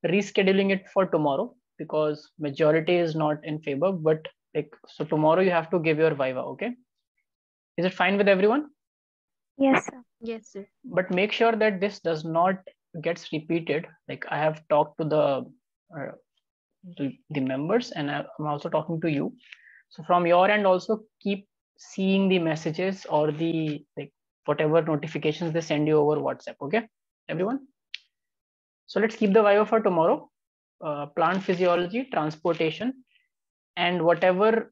rescheduling it for tomorrow because majority is not in favor, but like, so tomorrow you have to give your Viva, okay? Is it fine with everyone? Yes, sir. Yes, sir. But make sure that this does not gets repeated. Like I have talked to the members and I'm also talking to you. So from your end also keep seeing the messages or the like whatever notifications they send you over WhatsApp, okay, everyone? So let's keep the Viva for tomorrow. Plant physiology, transportation, and whatever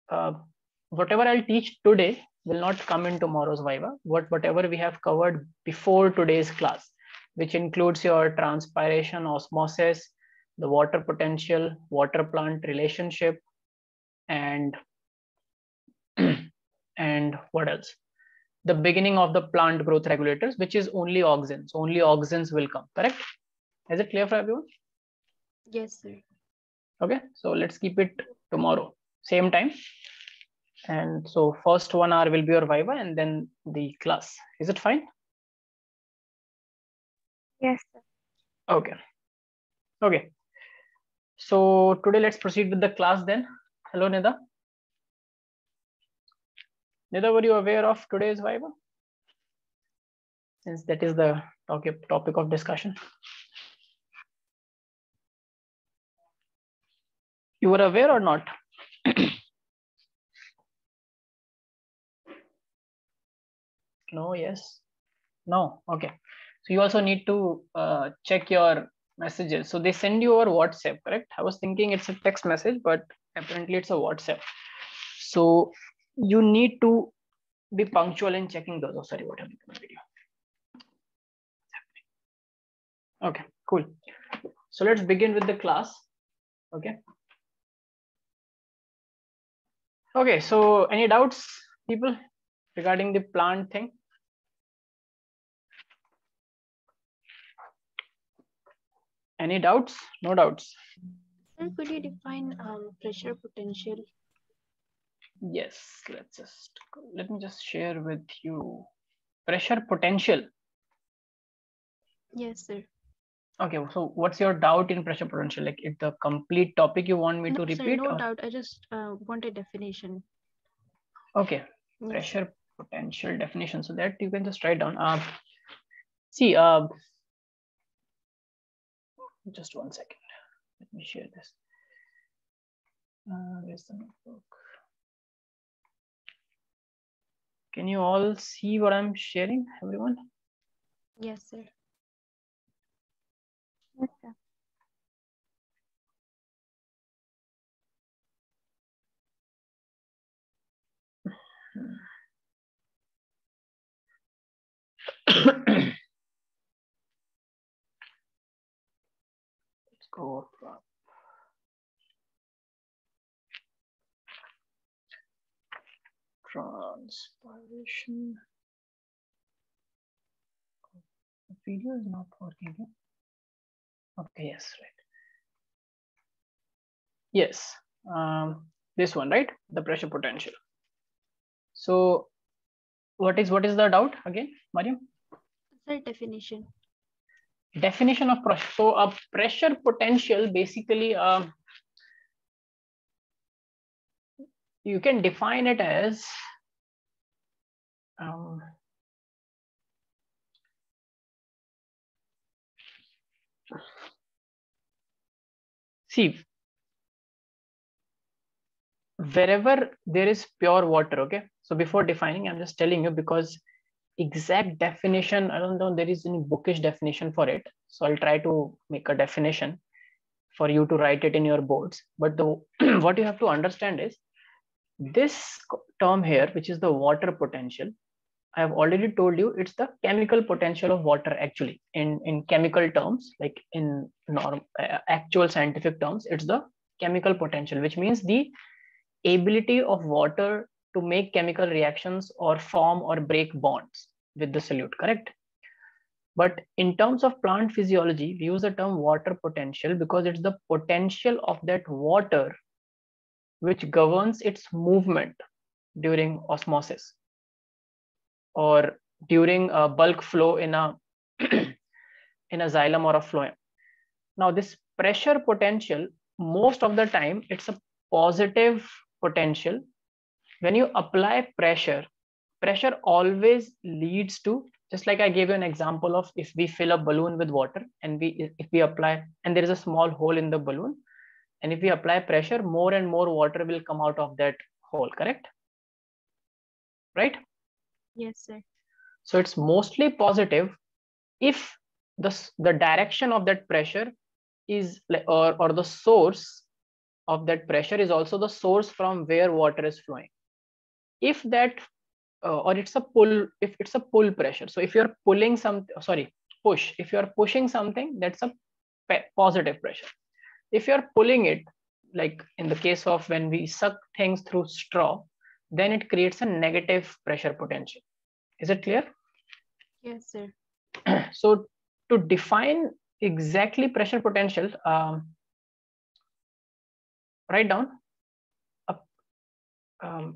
I'll teach today will not come in tomorrow's Viva. Whatever we have covered before today's class, which includes your transpiration, osmosis, the water potential, water plant relationship, and and what else? The beginning of the plant growth regulators, which is only auxins. Only auxins will come, correct? Is it clear for everyone? Yes, sir. Okay, so let's keep it tomorrow, same time. And so first 1 hour will be your Viva and then the class. Is it fine? Yes, sir. Okay. Okay. So today let's proceed with the class then. Hello, Nida. Nida, were you aware of today's Viva? Since that is the topic of discussion. You were aware or not? No, yes, no. Okay. So you also need to check your messages. So they send you over WhatsApp, correct? I was thinking it's a text message, but apparently it's a WhatsApp. So you need to be punctual in checking those. Oh, sorry, what happened to my video? Okay, cool. So let's begin with the class. Okay. Okay, so any doubts, people, regarding the plant thing? Any doubts? No doubts. Sir, could you define pressure potential? Yes, let me just share with you pressure potential. Yes, sir. Okay, so what's your doubt in pressure potential? Like, it's the complete topic you want me to repeat? Sir, no or? doubt. I just want a definition. Okay, Yes. Pressure potential definition. So that you can just write down. See, just 1 second. Let me share this. Where's the notebook? Can you all see what I'm sharing, everyone? Yes, sir. Yes, sir. Let's go up. Transpiration. The video is not working. Okay, yes, right. Yes, this one, right? The pressure potential. So what is the doubt again, Mariam? Sir, definition. Definition of pressure. So a pressure potential basically you can define it as see, wherever there is pure water, okay? So before defining, I'm just telling you because exact definition, I don't know there is any bookish definition for it. So I'll try to make a definition for you to write it in your boards. But the what you have to understand is this term here, which is the water potential. I have already told you it's the chemical potential of water actually in chemical terms, like in actual scientific terms, it's the chemical potential, which means the ability of water to make chemical reactions or form or break bonds with the solute, correct? But in terms of plant physiology, we use the term water potential because it's the potential of that water which governs its movement during osmosis or during a bulk flow in a in a xylem or a phloem. Now this pressure potential, most of the time, it's a positive potential. When you apply pressure, pressure always leads to, just like I gave you an example of, if we fill a balloon with water and if we apply, and there is a small hole in the balloon, and if we apply pressure, more and more water will come out of that hole, correct? Right? Yes, sir. So it's mostly positive if the direction of that pressure is, or the source of that pressure is also the source from where water is flowing. If that or it's a pull, if it's a pull pressure, so if you're pulling push, if you're pushing something, that's a positive pressure. If you're pulling it, like in the case of when we suck things through straw, then it creates a negative pressure potential. Is it clear? Yes, sir. So to define exactly pressure potential, write down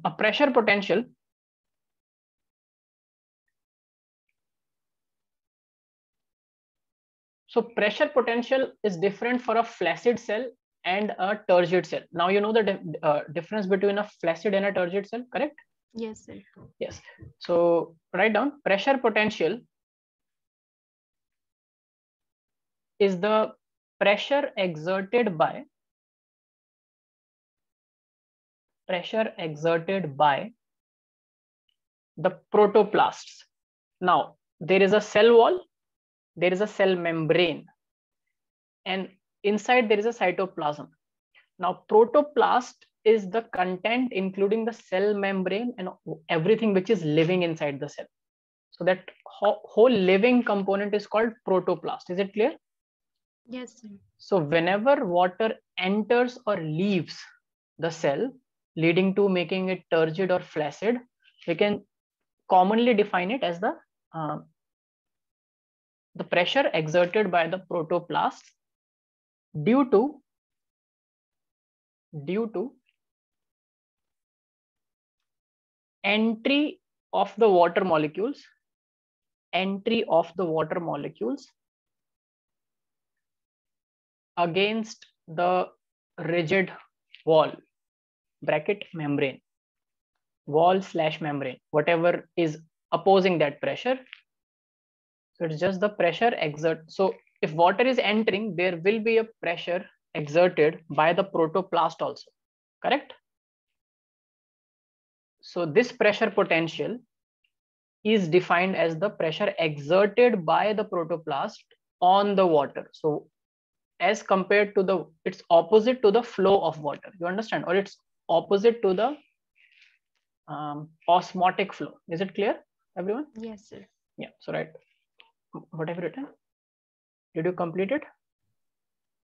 a pressure potential So pressure potential is different for a flaccid cell and a turgid cell. Now you know the difference between a flaccid and a turgid cell, correct? Yes, sir. Yes. So write down pressure potential is the pressure exerted by the protoplasts. Now there is a cell wall, there is a cell membrane, and inside there is a cytoplasm. Now protoplast is the content including the cell membrane and everything which is living inside the cell. So that whole living component is called protoplast. Is it clear? Yes, sir. So whenever water enters or leaves the cell, leading to making it turgid or flaccid, we can commonly define it as the pressure exerted by the protoplast due to entry of the water molecules against the rigid wall bracket membrane, wall/membrane, whatever is opposing that pressure. So it's just the pressure so if water is entering, there will be a pressure exerted by the protoplast also, correct? So this pressure potential is defined as the pressure exerted by the protoplast on the water. So as compared to it's opposite to the flow of water, you understand? Or it's opposite to the osmotic flow. Is it clear, everyone? Yes, sir. Yeah, so right. What have you written? Did you complete it?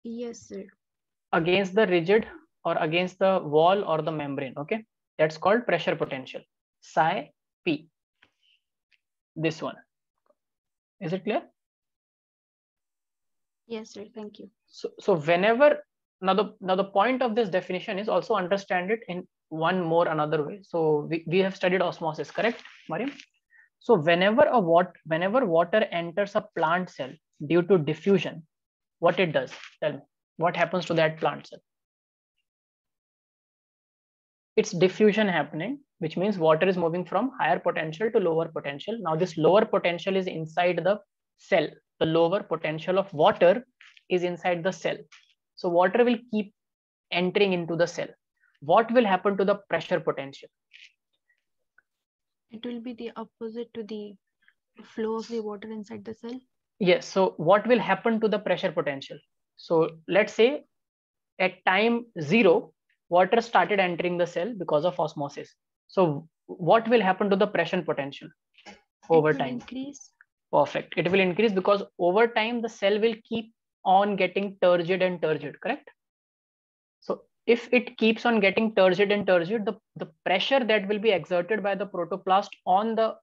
Yes, sir. Against the rigid or against the wall or the membrane, okay? That's called pressure potential, psi p. This one. Is it clear? Yes, sir. Thank you. So whenever, now the point of this definition is also understand it in another way. So we have studied osmosis, correct, Mariam? So whenever water enters a plant cell due to diffusion, what it does, tell me, what happens to that plant cell? It's diffusion happening, which means water is moving from higher potential to lower potential. Now this lower potential is inside the cell. The lower potential of water is inside the cell. So water will keep entering into the cell. What will happen to the pressure potential? It will be the opposite to the flow of the water inside the cell. Yes. So what will happen to the pressure potential? So let's say at time 0, water started entering the cell because of osmosis. So what will happen to the pressure potential over time? Increase. Perfect. It will increase because over time the cell will keep on getting turgid and turgid, correct? So if it keeps on getting turgid and turgid, the pressure that will be exerted by the protoplast on the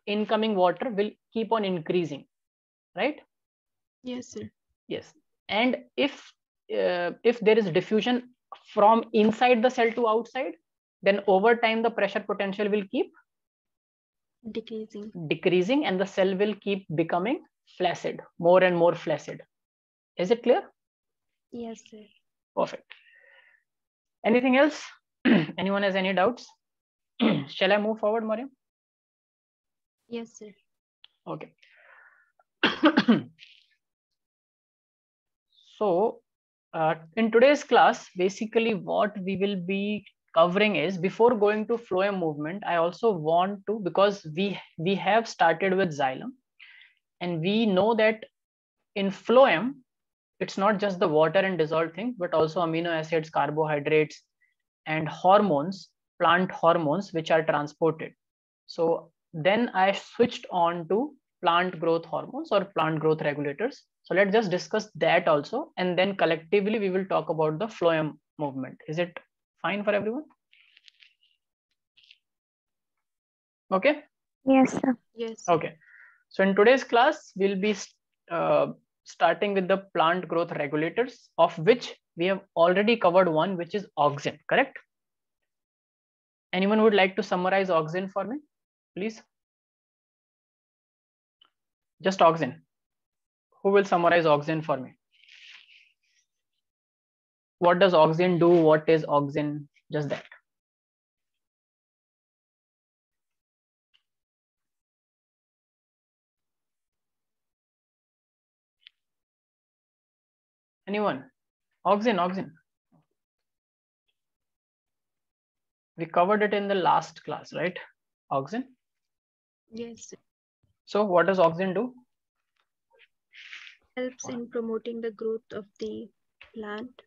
incoming water will keep on increasing, right? Yes, sir. Yes. And if there is diffusion from inside the cell to outside, then over time the pressure potential will keep decreasing and the cell will keep becoming flaccid, more and more flaccid. Is it clear? Yes, sir. Perfect. Anything else? Anyone has any doubts? Shall I move forward, Mariam? Yes, sir. Okay. So in today's class, basically what we will be covering is, before going to phloem movement, I also want to, because we have started with xylem, and we know that in phloem, it's not just the water and dissolved things, but also amino acids, carbohydrates, and hormones, plant hormones, which are transported. So then I switched on to plant growth hormones or plant growth regulators. So let's just discuss that also, and then collectively we will talk about the phloem movement. Is it fine for everyone? Okay. Yes, sir. Yes, sir. Okay. So in today's class, we'll be starting with the plant growth regulators, of which we have already covered one, which is auxin, correct? Anyone would like to summarize auxin for me, please? Just auxin. Who will summarize auxin for me? What does auxin do? What is auxin? Just that. Anyone? Auxin. We covered it in the last class, right? Auxin. Yes, sir. So what does auxin do? Helps in promoting the growth of the plant.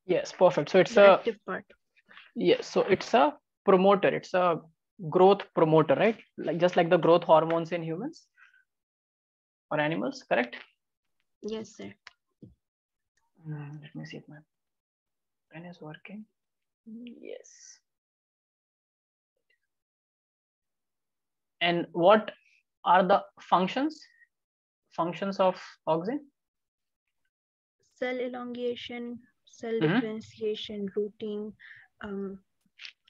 Yes, perfect. So it's The a active part. yes. So it's a promoter. It's a growth promoter, right? Like just like the growth hormones in humans or animals, correct? Yes, sir. Let me see if my pen is working. Yes. And what are the functions of auxin? Cell elongation, cell Mhm. differentiation, rooting,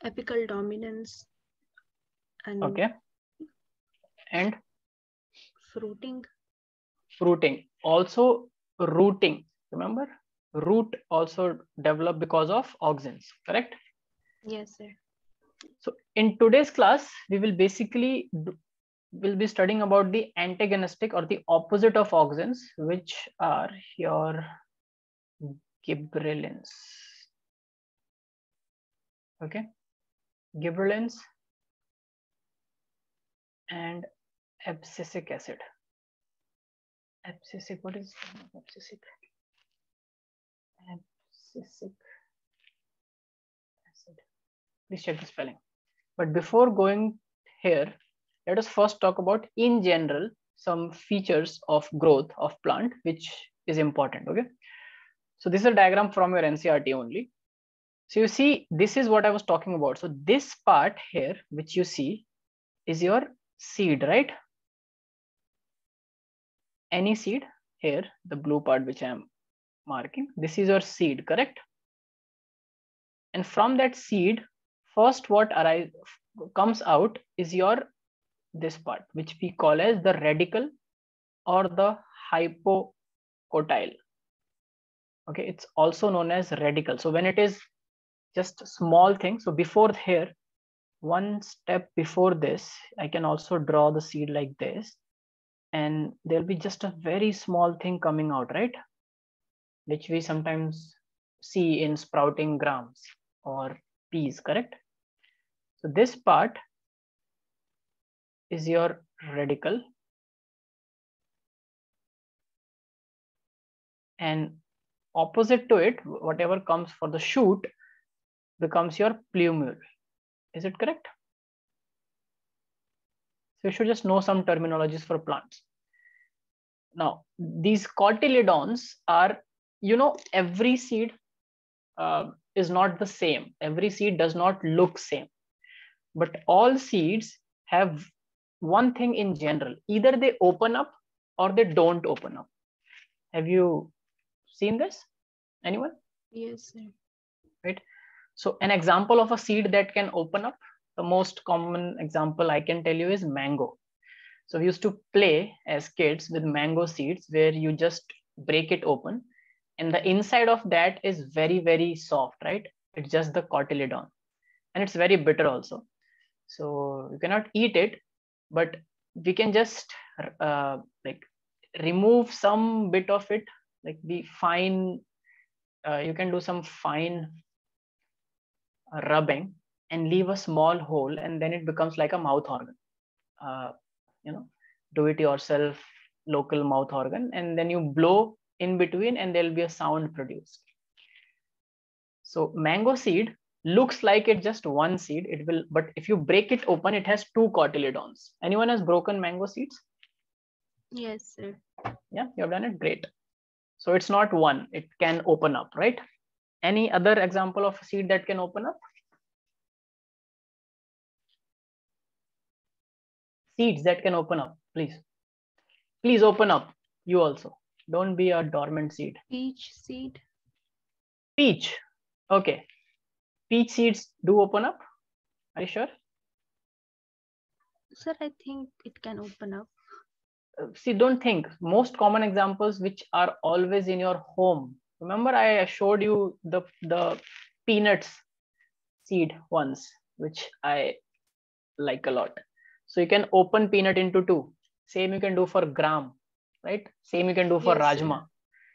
apical dominance, and Okay. And fruiting. fruiting. Also rooting. Remember, root also develop because of auxins, correct? Yes, sir. So in today's class, we will basically will be studying about the antagonistic or the opposite of auxins, which are your gibberellins. Okay, gibberellins and abscisic acid. Abscisic, what is abscisic? Abscisic acid. Please check the spelling. But before going here, let us first talk about, in general, some features of growth of plant, which is important. Okay. So this is a diagram from your NCERT only. So you see, this is what I was talking about. So this part here, which you see, is your seed, right? Any seed here, the blue part which I am marking, this is your seed, correct? And from that seed, first what comes out is your this part, which we call as the radicle or the hypocotyle. Okay, it's also known as radicle. So when it is just a small thing, so before here, one step before this, I can also draw the seed like this, and there'll be just a very small thing coming out, right? Which we sometimes see in sprouting grams or peas, correct? So this part is your radicle, and opposite to it, whatever comes for the shoot becomes your plumule. Is it correct? So you should just know some terminologies for plants. Now, these cotyledons are, every seed is not the same. Every seed does not look same, but all seeds have one thing in general. Either they open up or they don't open up. Have you seen this? Anyone? Yes, sir. Right. So an example of a seed that can open up, the most common example I can tell you is mango. So we used to play as kids with mango seeds, where you just break it open and the inside of that is very, very soft, right? It's just the cotyledon, and it's very bitter also. So you cannot eat it, but we can just like remove some bit of it, like the fine, you can do some fine rubbing and leave a small hole, and then it becomes like a mouth organ. You know, do it yourself local mouth organ, and then you blow in between and there'll be a sound produced. So mango seed looks like it's just one seed, it will, but if you break it open, it has two cotyledons. Anyone has broken mango seeds? Yes, sir. Yeah, you have done it, great. So it's not one, it can open up, right? Any other example of a seed that can open up? Seeds that can open up, please. Please open up, you also. Don't be a dormant seed. Peach seed. Peach, okay. Peach seeds do open up, are you sure? Sir, I think it can open up. See, don't think. Most common examples which are always in your home. Remember, I showed you the peanuts seed once, which I like a lot. So you can open peanut into two. Same you can do for gram, right? Same you can do for Yes, rajma. sir.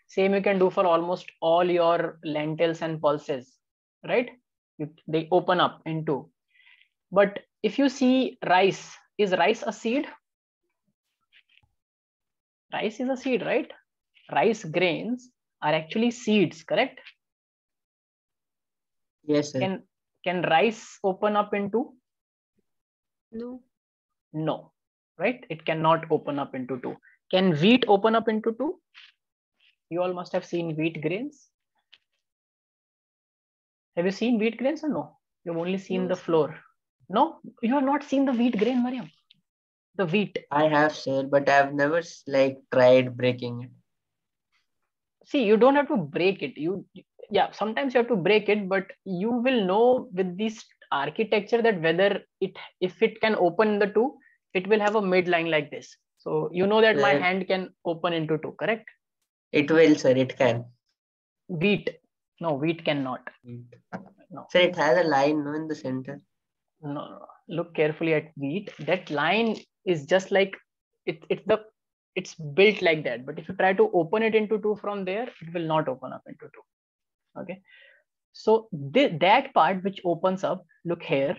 Same you can do for almost all your lentils and pulses, right? They open up into. But if you see rice, is rice a seed? Rice is a seed, right? Rice grains are actually seeds, correct? Yes, sir. Can rice open up into? No. No, right? It cannot open up into two. Can wheat open up into two? You all must have seen wheat grains. Have you seen wheat grains or no? You've only seen No, the sir. floor. No, you have not seen the wheat grain, Mariam. The wheat. I have, sir, but I've never like tried breaking it. See, you don't have to break it. Yeah, sometimes you have to break it, but you will know with this architecture that whether if it can open the two, it will have a midline like this. So you know that my Sir, hand can open into two, correct? it will, sir. It can. Wheat. No, wheat cannot. Wheat. No. Sir, it has a line, no, in the center. No. Look carefully at wheat. That line is just like it's built like that. But if you try to open it into two from there, it will not open up into two. Okay. So that part which opens up, look here,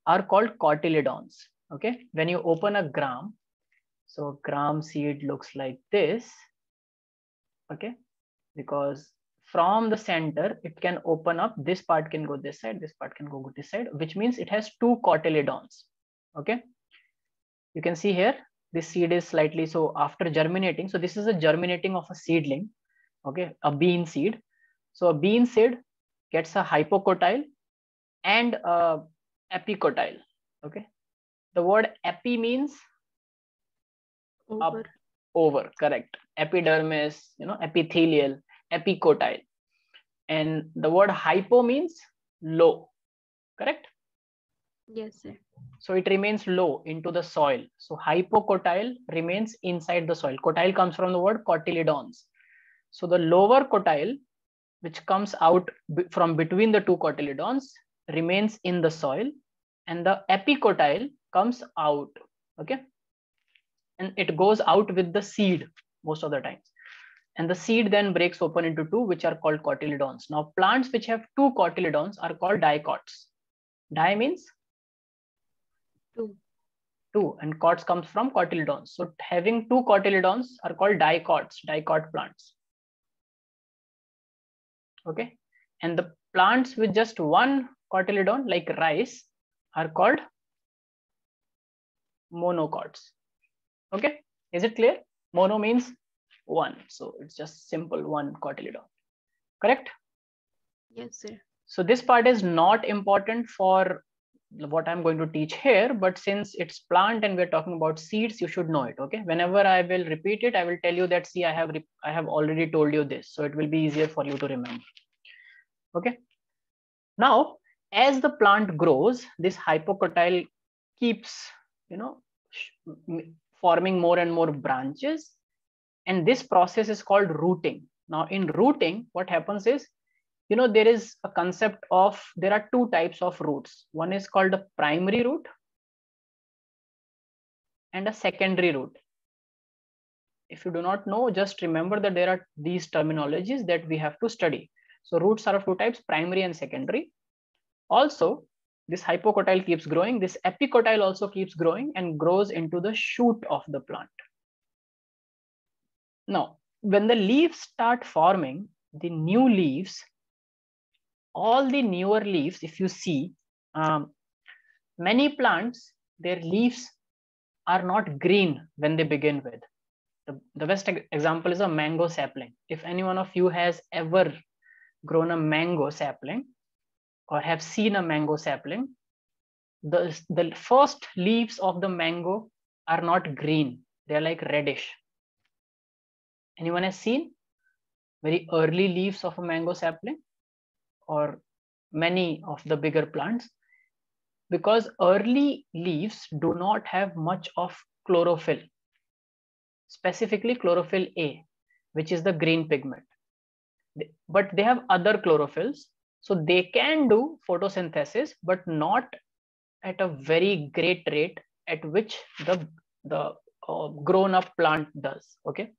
are called cotyledons. Okay. When you open a gram, so gram seed looks like this. Okay. Because from the center, it can open up. This part can go this side, this part can go this side, which means it has two cotyledons. Okay. You can see here, this seed is slightly, so after germinating, so this is a germinating of a seedling. Okay. A bean seed. So a bean seed gets a hypocotyle and a epicotyle. Okay. The word epi means Over. up, over, correct. Epidermis, epithelial, epicotyle. And the word hypo means low, correct? Yes, sir. So it remains low into the soil. So hypocotyle remains inside the soil. Cotyle comes from the word cotyledons. So the lower cotyle, which comes out from between the two cotyledons, remains in the soil, and the epicotyle comes out. Okay. And it goes out with the seed most of the times. And the seed then breaks open into two, which are called cotyledons. Now, plants which have two cotyledons are called dicots. Di means Two. two, and cots comes from cotyledons. So having two cotyledons are called dicots, dicot plants. Okay. And the plants with just one cotyledon, like rice, are called monocots. Okay. Is it clear? Mono means one. So it's just simple one cotyledon. Correct? Yes, sir. So this part is not important for what I'm going to teach here, but since it's plant and we're talking about seeds, you should know it. Okay. Whenever I will repeat it, I will tell you that, see, I have already told you this. So it will be easier for you to remember. Okay. Now, as the plant grows, this hypocotyle keeps, forming more and more branches. And this process is called rooting. Now in rooting, what happens is, you know, there is a concept of, there are two types of roots. One is called a primary root and a secondary root. If you do not know, just remember that there are these terminologies that we have to study. So roots are of two types, primary and secondary. Also, this hypocotyle keeps growing. This epicotyle also keeps growing and grows into the shoot of the plant. Now, when the leaves start forming, the new leaves, all the newer leaves, if you see, many plants, their leaves are not green when they begin with. The best example is a mango sapling. If any one of you has ever grown a mango sapling or have seen a mango sapling, the first leaves of the mango are not green. They're like reddish. Anyone has seen very early leaves of a mango sapling or many of the bigger plants? Because early leaves do not have much of chlorophyll, specifically chlorophyll A, which is the green pigment. But they have other chlorophylls, so they can do photosynthesis, but not at a very great rate at which the grown up plant does. Okay.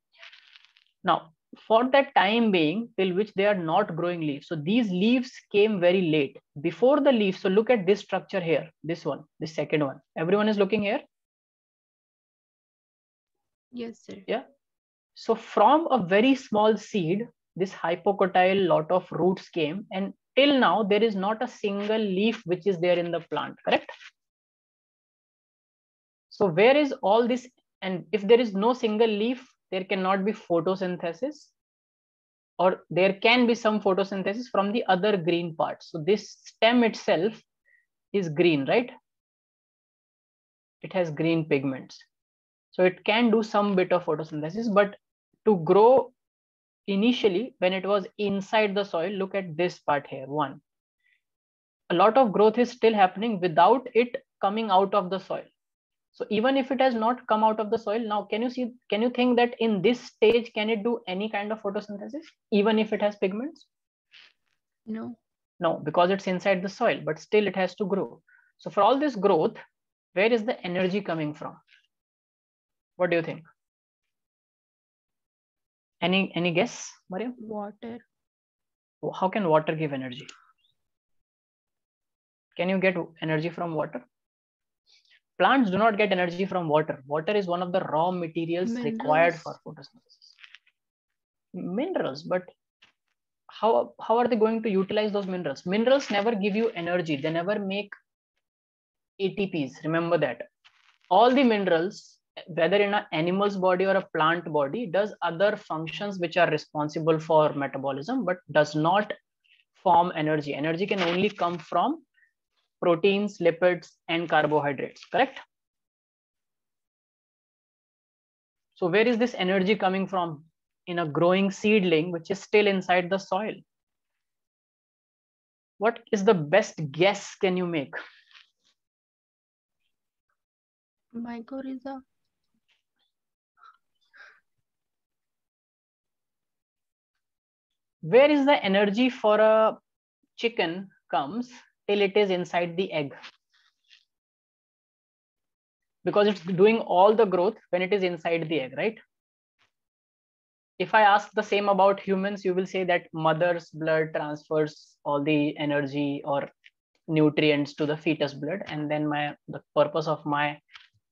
Now, for that time being, till which they are not growing leaves. So these leaves came very late. Before the leaves, so look at this structure here, this one, this second one. Everyone is looking here? Yes, sir. Yeah. So from a very small seed, this hypocotyle lot of roots came, and till now there is not a single leaf which is there in the plant, correct? So where is all this? And if there is no single leaf, there cannot be photosynthesis, or there can be some photosynthesis from the other green parts. So this stem itself is green, right? It has green pigments. So it can do some bit of photosynthesis, but to grow initially when it was inside the soil, look at this part here, one. A lot of growth is still happening without it coming out of the soil. So even if it has not come out of the soil, now can you think that in this stage, can it do any kind of photosynthesis, even if it has pigments? No. No, because it's inside the soil, but still it has to grow. So for all this growth, where is the energy coming from? What do you think? Any guess, Mariam? Water. How can water give energy? Can you get energy from water? Plants do not get energy from water. Water is one of the raw materials required for photosynthesis. Minerals, but how are they going to utilize those minerals? Minerals never give you energy. They never make ATPs. Remember that. All the minerals, whether in an animal's body or a plant body, does other functions which are responsible for metabolism, but does not form energy. Energy can only come from proteins, lipids, and carbohydrates, correct? So where is this energy coming from in a growing seedling which is still inside the soil? What is the best guess can you make? Mycorrhiza. Where is the energy for a chicken comes till it is inside the egg? Because it's doing all the growth when it is inside the egg, right? If I ask the same about humans, you will say that mother's blood transfers all the energy or nutrients to the fetus blood, and then the purpose of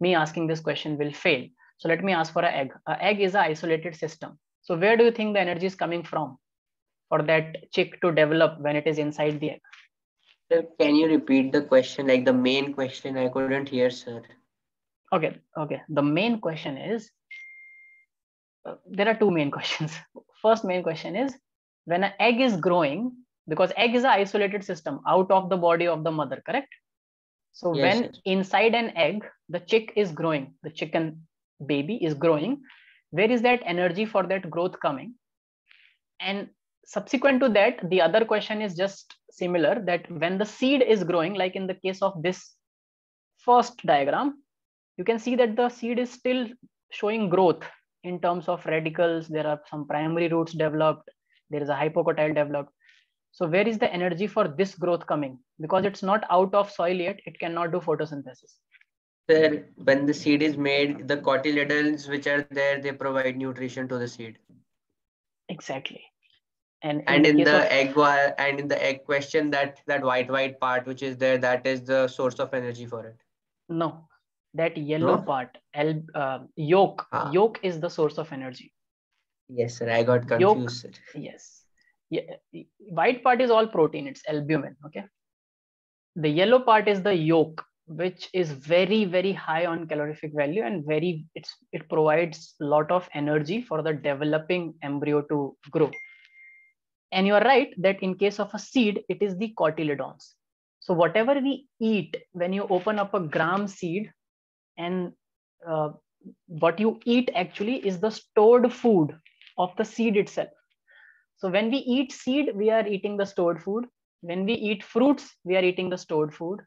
me asking this question will fail. So let me ask for an egg. An egg is an isolated system. So where do you think the energy is coming from for that chick to develop when it is inside the egg? Sir, can you repeat the question, like the main question? I couldn't hear, sir. Okay. The main question is, there are two main questions. First main question is, when an egg is growing, because egg is an isolated system out of the body of the mother, correct? So Yes, when sir. inside an egg, the chick is growing, the chicken baby is growing, where is that energy for that growth coming? And subsequent to that, the other question is just similar, that when the seed is growing, like in the case of this first diagram, you can see that the seed is still showing growth. in terms of radicals. There are some primary roots developed. There is a hypocotyl developed. So where is the energy for this growth coming? Because it's not out of soil yet, it cannot do photosynthesis. Sir, when the seed is made, the cotyledons which are there, they provide nutrition to the seed. Exactly. And And the in case of the egg question, that white part which is there, that is the source of energy for it. no, that yellow No? part, yolk, Ah. yolk is the source of energy. Yes, sir. I got Yolk, confused, sir. yes. Yeah, white part is all protein, it's albumin. Okay. The yellow part is the yolk, which is very, very high on calorific value and it provides a lot of energy for the developing embryo to grow. And you are right that in case of a seed, it is the cotyledons. So whatever we eat, when you open up a gram seed, and what you eat actually is the stored food of the seed itself. So when we eat seed, we are eating the stored food. When we eat fruits, we are eating the stored food.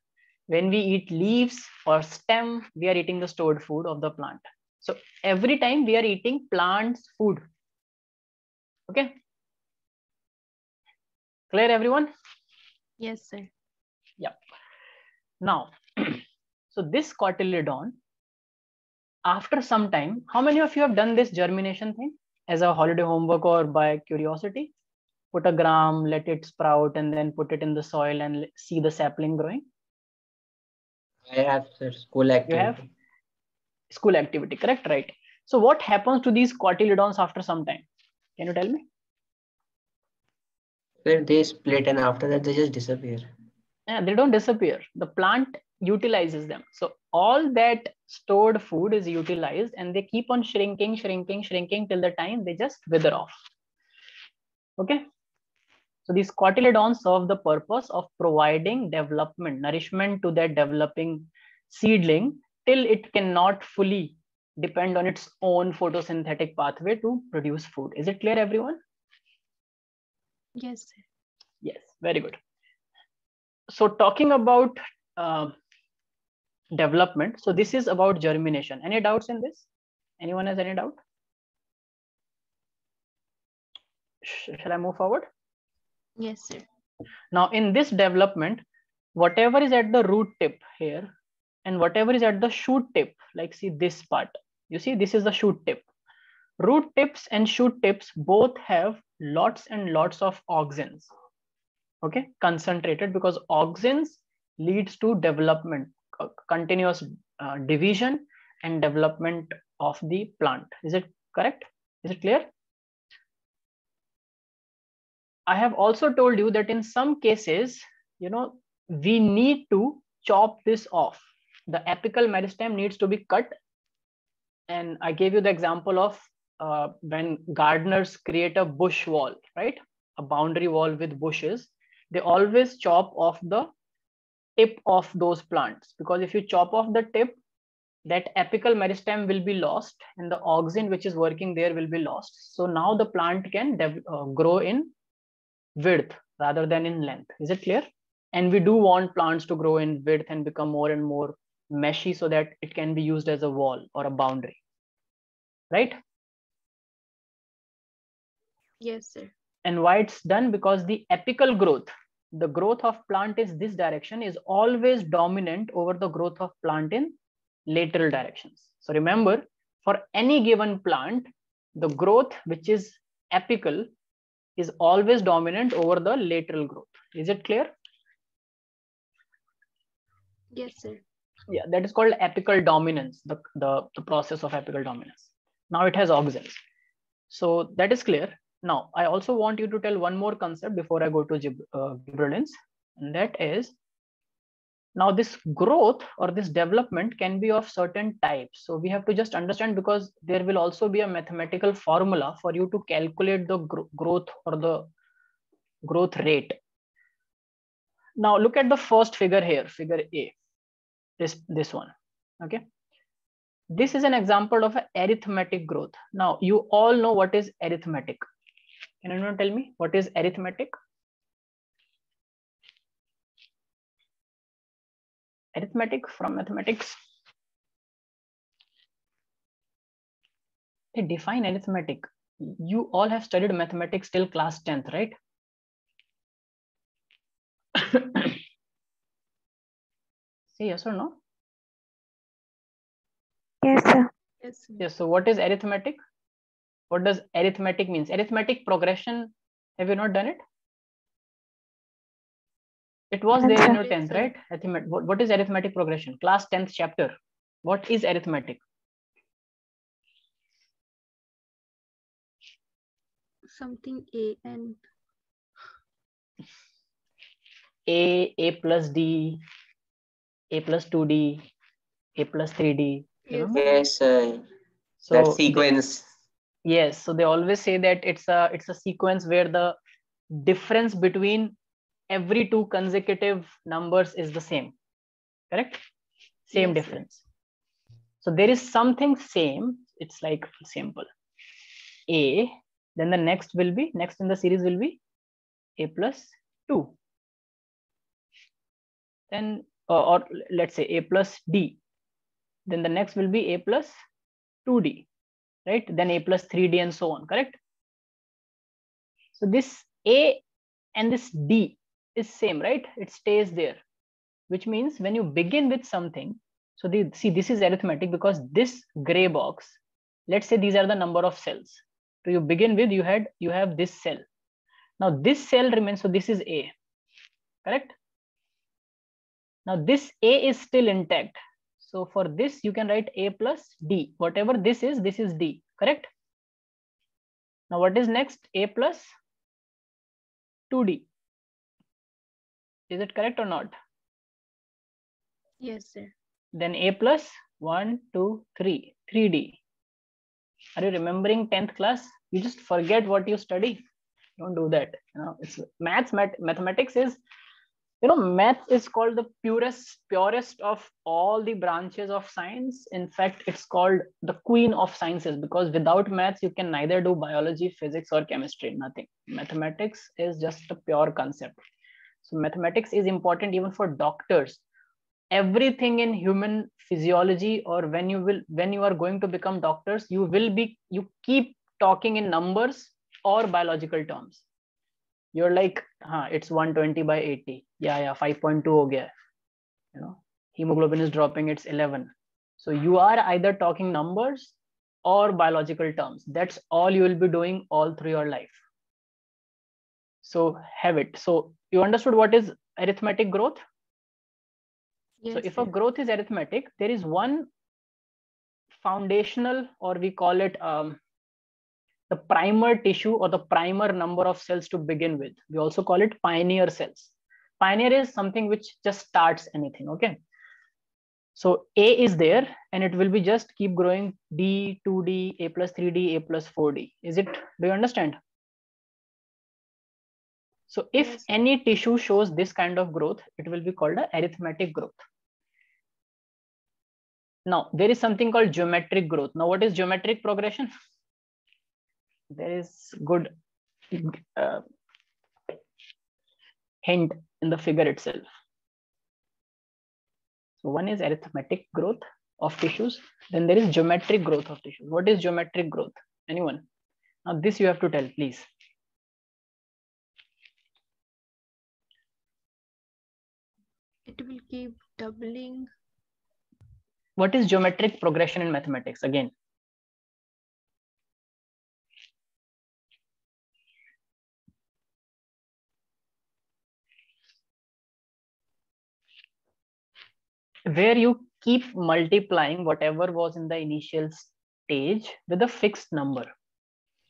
When we eat leaves or stem, we are eating the stored food of the plant. So every time we are eating plants' food. Okay. Clear, everyone? Yes, sir. Yeah. Now, so this cotyledon, after some time, how many of you have done this germination thing as a holiday homework or by curiosity? Put a gram, let it sprout, and then put it in the soil and see the sapling growing. I have, sir, school activity. You have school activity, correct? Right. So what happens to these cotyledons after some time? Can you tell me? Sir, they split and after that they just disappear. Yeah, they don't disappear. The plant utilizes them. So all that stored food is utilized and they keep on shrinking till the time they just wither off. Okay. So these cotyledons serve the purpose of providing development, nourishment to that developing seedling till it cannot fully depend on its own photosynthetic pathway to produce food. Is it clear, everyone? Yes, sir. Yes, very good. So talking about development, so this is about germination. Any doubts in this? Anyone has any doubt? Shall I move forward? Yes, sir. Now in this development, whatever is at the root tip here and whatever is at the shoot tip, like see this part, you see this is the shoot tip. Root tips and shoot tips both have lots and lots of auxins. Okay, concentrated, because auxins leads to development, continuous division and development of the plant. Is it correct? Is it clear? I have also told you that in some cases, we need to chop this off. The apical meristem needs to be cut. And I gave you the example of when gardeners create a bush wall, right? A boundary wall with bushes. They always chop off the tip of those plants, because if you chop off the tip, that apical meristem will be lost and the auxin which is working there will be lost. So now the plant can grow in width rather than in length. Is it clear? And we do want plants to grow in width and become more and more meshy so that it can be used as a wall or a boundary, right? Yes, sir. And why it's done? Because the apical growth, the growth of plant is this direction, is always dominant over the growth of plant in lateral directions. So remember, for any given plant, the growth which is apical is always dominant over the lateral growth. Is it clear? Yes, sir. Yeah, that is called apical dominance, the process of apical dominance. Now it has auxins. So that is clear. Now, I also want you to tell one more concept before I go to gibberellins, and that is, now this growth or this development can be of certain types. So we have to just understand, because there will also be a mathematical formula for you to calculate the growth or the growth rate. Now look at the first figure here, figure A, this one, okay? This is an example of an arithmetic growth. Now you all know what is arithmetic. Can anyone tell me what is arithmetic? Arithmetic from mathematics. Hey, define arithmetic. You all have studied mathematics till class 10th, right? Say yes or no? Yes, sir. Yes, sir. Yes. So what is arithmetic? What does arithmetic means? Arithmetic progression. Have you not done it? It was Yes, there in sir. your Yes, 10th, sir. right? What is arithmetic progression? Class 10th chapter. What is arithmetic? Something A and A plus D, A plus 2D, A plus 3D. yes, Remember? Yes, that So sequence. yes, so they always say that it's a sequence where the difference between every two consecutive numbers is the same. Correct? Same Yes, sir. difference. So there is something same. It's like simple. A, then the next in the series will be A plus 2. Then or let's say A plus D. Then the next will be A plus 2D, right? Then A plus 3D and so on, correct? So this A and this D is same, right? It stays there, which means when you begin with something, so see, this is arithmetic because this gray box, let's say these are the number of cells. So you begin with, you have this cell. Now this cell remains, so this is A, correct? Now this A is still intact. So for this, you can write A plus D. Whatever this is D, correct? Now what is next? A plus 2D. Is it correct or not? Yes, sir. Then A plus 1, 2, 3, 3D. Are you remembering 10th class? You just forget what you study. Don't do that. It's mathematics is, math is called the purest of all the branches of science. In fact, it's called the queen of sciences because without maths, you can neither do biology, physics, or chemistry, nothing. Mathematics is just a pure concept. So mathematics is important even for doctors. Everything in human physiology, or when you are going to become doctors, you keep talking in numbers or biological terms. You're like, it's 120 by 80. Yeah, 5.2 ho gaya. Hemoglobin is dropping, it's 11. So you are either talking numbers or biological terms. That's all you will be doing all through your life. So have it. So you understood what is arithmetic growth? Yes, so if sir. a growth is arithmetic, there is one foundational, or we call it the primer tissue or the primer number of cells to begin with. We also call it pioneer cells. Pioneer is something which just starts anything, okay? So A is there and it will be just keep growing D, 2D, A plus 3D, A plus 4D. Is it, do you understand? So if Yes, sir. any tissue shows this kind of growth, it will be called a arithmetic growth. Now, there is something called geometric growth. Now, what is geometric progression? There is good hint in the figure itself. So one is arithmetic growth of tissues. Then there is geometric growth of tissues. What is geometric growth? Anyone? Now this you have to tell, please. It will keep doubling. What is geometric progression in mathematics? Again. Where you keep multiplying whatever was in the initial stage with a fixed number.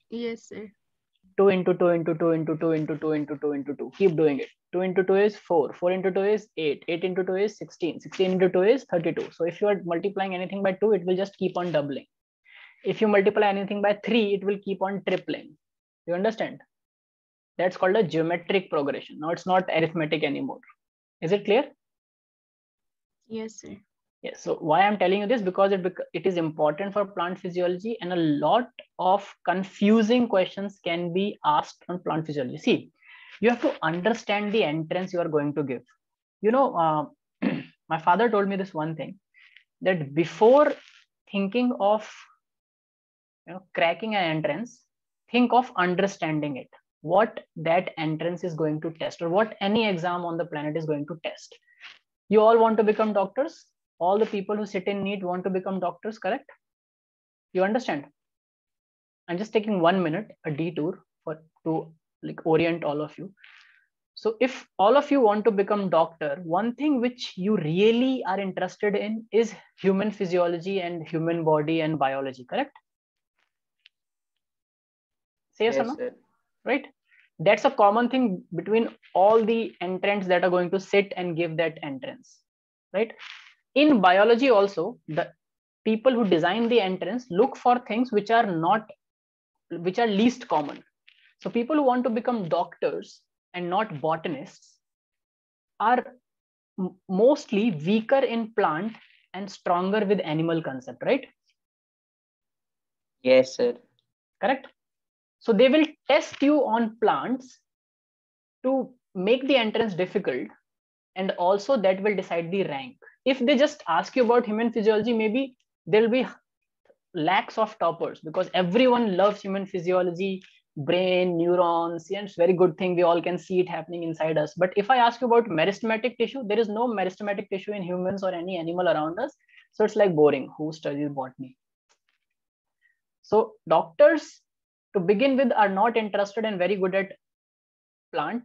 Yes, sir. 2 into 2 into 2 into 2 into 2 into 2 into 2. Keep doing it. 2 into 2 is 4. 4 into 2 is 8. 8 into 2 is 16. 16 into 2 is 32. So if you are multiplying anything by 2, it will just keep on doubling. If you multiply anything by 3, it will keep on tripling. You understand? That's called a geometric progression. Now it's not arithmetic anymore. Is it clear? Yes, sir. Yes. So why I'm telling you this, because it is important for plant physiology, and a lot of confusing questions can be asked on plant physiology. See, you have to understand the entrance you are going to give. My father told me this one thing, that before thinking of cracking an entrance, think of understanding it, what that entrance is going to test, or what any exam on the planet is going to test. You all want to become doctors. All the people who sit in NEET want to become doctors, correct? You understand? I'm just taking 1 minute, a detour to like orient all of you. So if all of you want to become doctor, one thing which you really are interested in is human physiology and human body and biology, correct? Say yes or no? Sir. Right? That's a common thing between all the entrants that are going to sit and give that entrance, right? In biology also, the people who design the entrance look for things which are least common. So people who want to become doctors and not botanists are mostly weaker in plant and stronger with animal concept, right? Yes, sir. Correct. So they will test you on plants to make the entrance difficult, and also that will decide the rank. If they just ask you about human physiology, maybe there'll be lakhs of toppers because everyone loves human physiology, brain, neurons, and it's a very good thing. We all can see it happening inside us. But if I ask you about meristematic tissue, there is no meristematic tissue in humans or any animal around us. So it's like boring. Who studies botany? So doctors, to begin with, are not interested and very good at plant.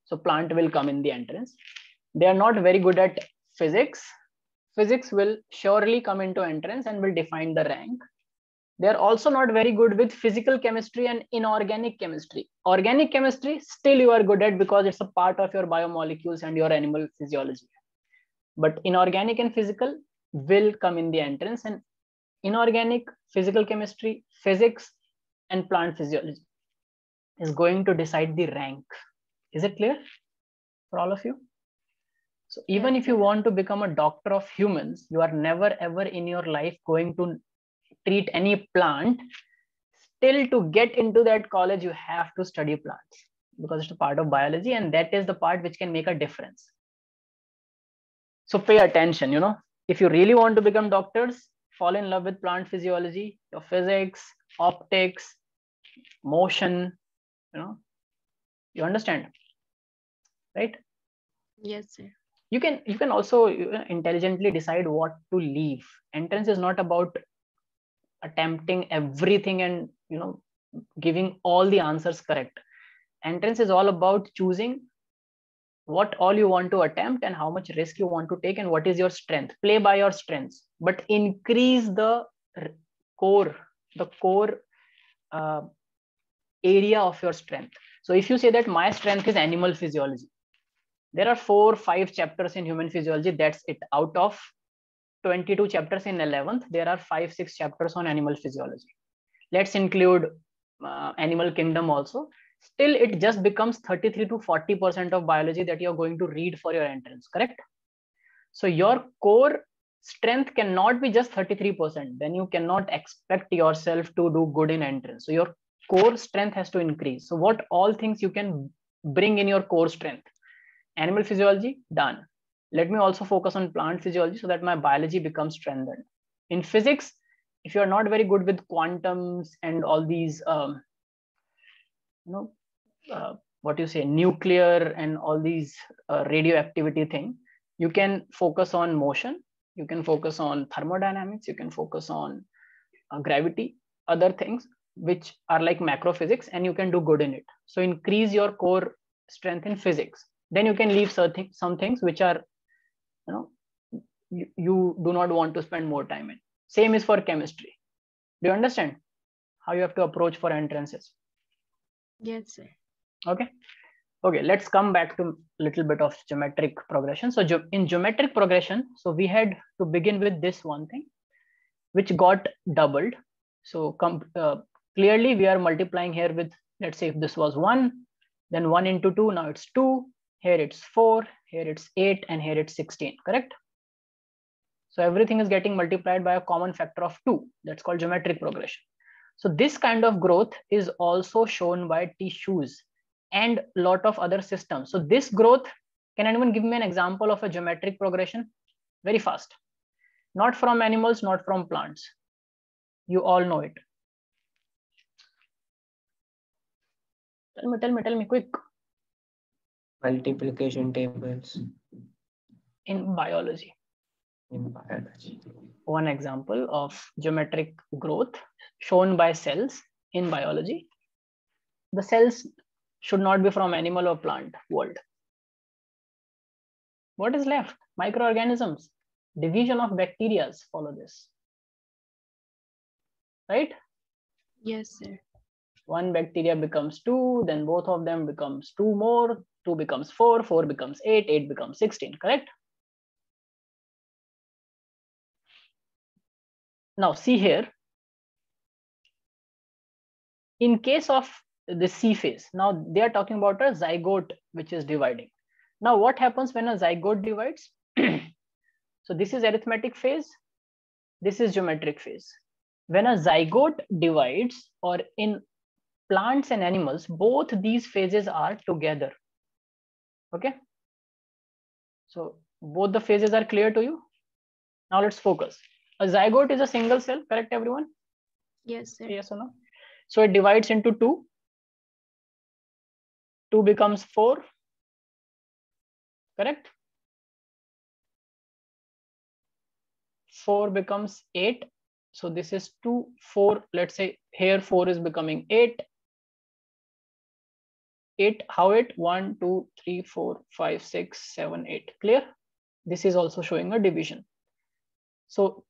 So plant will come in the entrance. They are not very good at physics. Physics will surely come into entrance and will define the rank. They are also not very good with physical chemistry and inorganic chemistry. Organic chemistry, still you are good at because it's a part of your biomolecules and your animal physiology. But inorganic and physical will come in the entrance, and inorganic, physical chemistry, physics, and plant physiology is going to decide the rank. Is it clear for all of you? So even if you want to become a doctor of humans, you are never ever in your life going to treat any plant. Still, to get into that college, you have to study plants because it's a part of biology, and that is the part which can make a difference. So pay attention, if you really want to become doctors, fall in love with plant physiology, your physics, optics, motion, you understand, right? Yes, sir. You can also intelligently decide what to leave. Entrance is not about attempting everything and giving all the answers correct. Entrance is all about choosing what all you want to attempt and how much risk you want to take and what is your strength. Play by your strengths, but increase the core area of your strength. So if you say that my strength is animal physiology, there are 4-5 chapters in human physiology. That's it. Out of 22 chapters in 11th, there are 5-6 chapters on animal physiology. Let's include animal kingdom also. Still, it just becomes 33 to 40% of biology that you're going to read for your entrance, correct? So your core strength cannot be just 33%. Then you cannot expect yourself to do good in entrance. So your core strength has to increase. So what all things you can bring in your core strength? Animal physiology, done. Let me also focus on plant physiology so that my biology becomes strengthened. In physics, if you're not very good with quantums and all these, nuclear and all these radioactivity thing, you can focus on motion, you can focus on thermodynamics, you can focus on gravity, other things which are like macro physics, and you can do good in it. So increase your core strength in physics. Then you can leave some things which are, you do not want to spend more time in. Same is for chemistry. Do you understand how you have to approach for entrances? Yes, sir. Okay. Let's come back to a little bit of geometric progression. So in geometric progression, so we had to begin with this one thing, which got doubled. So clearly we are multiplying here with, let's say if this was 1, then 1 into 2, now it's 2, here it's 4, here it's 8, and here it's 16, correct? So everything is getting multiplied by a common factor of 2. That's called geometric progression. So this kind of growth is also shown by tissues and a lot of other systems. So this growth, can anyone give me an example of a geometric progression? Very fast. Not from animals, not from plants. You all know it. Tell me quick. Multiplication tables In biology. in biology. One example of geometric growth shown by cells in biology. The cells should not be from animal or plant world. What is left? Microorganisms. Division of bacteria follow this. Right? Yes, sir. One bacteria becomes 2, then both of them becomes 2 more, 2 becomes 4, 4 becomes 8, 8 becomes 16, correct? Now see here, in case of the C phase, now they are talking about a zygote which is dividing. Now what happens when a zygote divides? So this is arithmetic phase, this is geometric phase. When a zygote divides, or in plants and animals, both these phases are together. Okay, so both the phases are clear to you. Now let's focus. A zygote is a single cell, correct everyone? Yes, sir. Yes or no? So it divides into 2. 2 becomes 4, correct? 4 becomes 8. So this is 2, 4. Let's say here 4 is becoming 8. 8, how it? 1, 2, 3, 4, 5, 6, 7, 8. Clear? This is also showing a division. So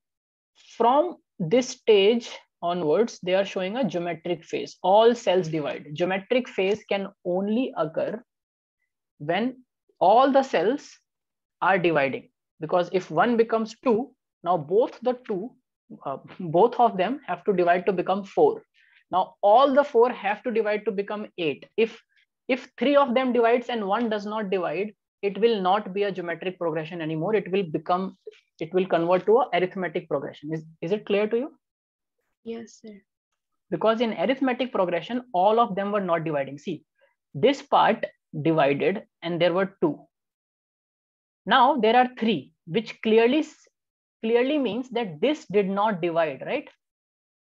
from this stage onwards, they are showing a geometric phase. All cells divide. Geometric phase can only occur when all the cells are dividing. Because if 1 becomes 2, now both of them have to divide to become 4. Now all the 4 have to divide to become 8. If 3 of them divides and 1 does not divide, it will not be a geometric progression anymore. It will convert to a arithmetic progression. Is it clear to you? Yes, sir. Because in arithmetic progression, all of them were not dividing. See, this part divided and there were 2. Now there are 3, which clearly means that this did not divide, right?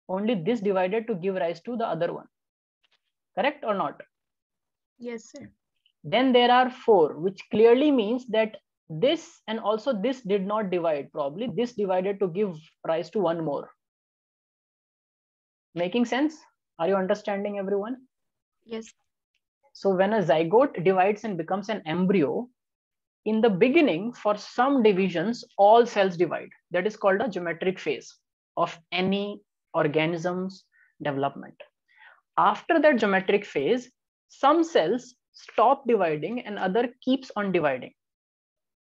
Only this divided to give rise to the other one. Correct or not? Yes, sir. Then there are 4, which clearly means that this and also this did not divide. Probably this divided to give rise to one more. Making sense? Are you understanding, everyone? Yes. So when a zygote divides and becomes an embryo, in the beginning, for some divisions, all cells divide. That is called a geometric phase of any organism's development. After that geometric phase, some cells stop dividing and other keeps on dividing.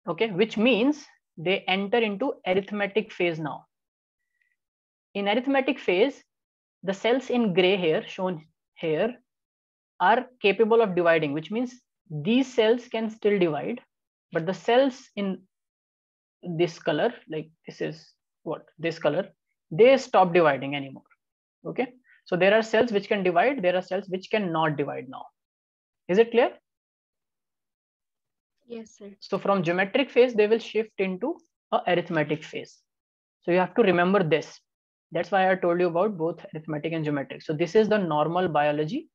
Okay, which means they enter into arithmetic phase now. In arithmetic phase, the cells in gray here, shown here, are capable of dividing, which means these cells can still divide, but the cells in this color, like this is what, this color, they stop dividing anymore. Okay, so there are cells which can divide, there are cells which cannot divide now. Is it clear? Yes, sir. So from geometric phase, they will shift into a arithmetic phase. So you have to remember this. That's why I told you about both arithmetic and geometric. So this is the normal biology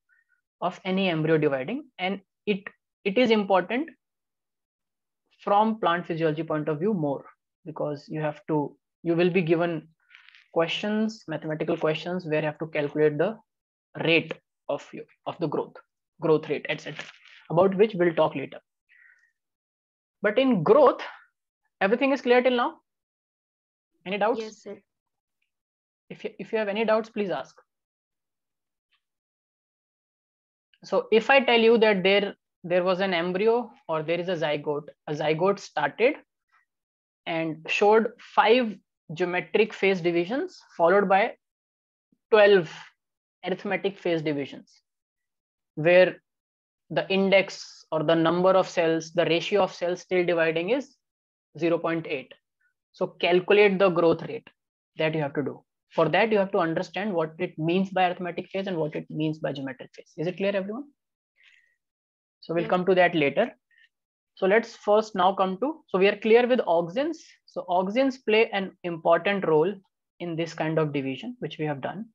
of any embryo dividing, and it is important from plant physiology point of view more, because you will be given questions, mathematical questions, where you have to calculate the rate of the growth rate, etc., about which we'll talk later. But in growth, everything is clear till now? Any doubts? Yes, sir. If you have any doubts, please ask. So if I tell you that there was an embryo or there is a zygote started and showed 5 geometric phase divisions followed by 12 arithmetic phase divisions, where the index or the number of cells, the ratio of cells still dividing is 0.8. So calculate the growth rate that you have to do. For that, you have to understand what it means by arithmetic phase and what it means by geometric phase. Is it clear, everyone? So we'll come to that later. So let's first now come to, so we are clear with auxins. So auxins play an important role in this kind of division, which we have done.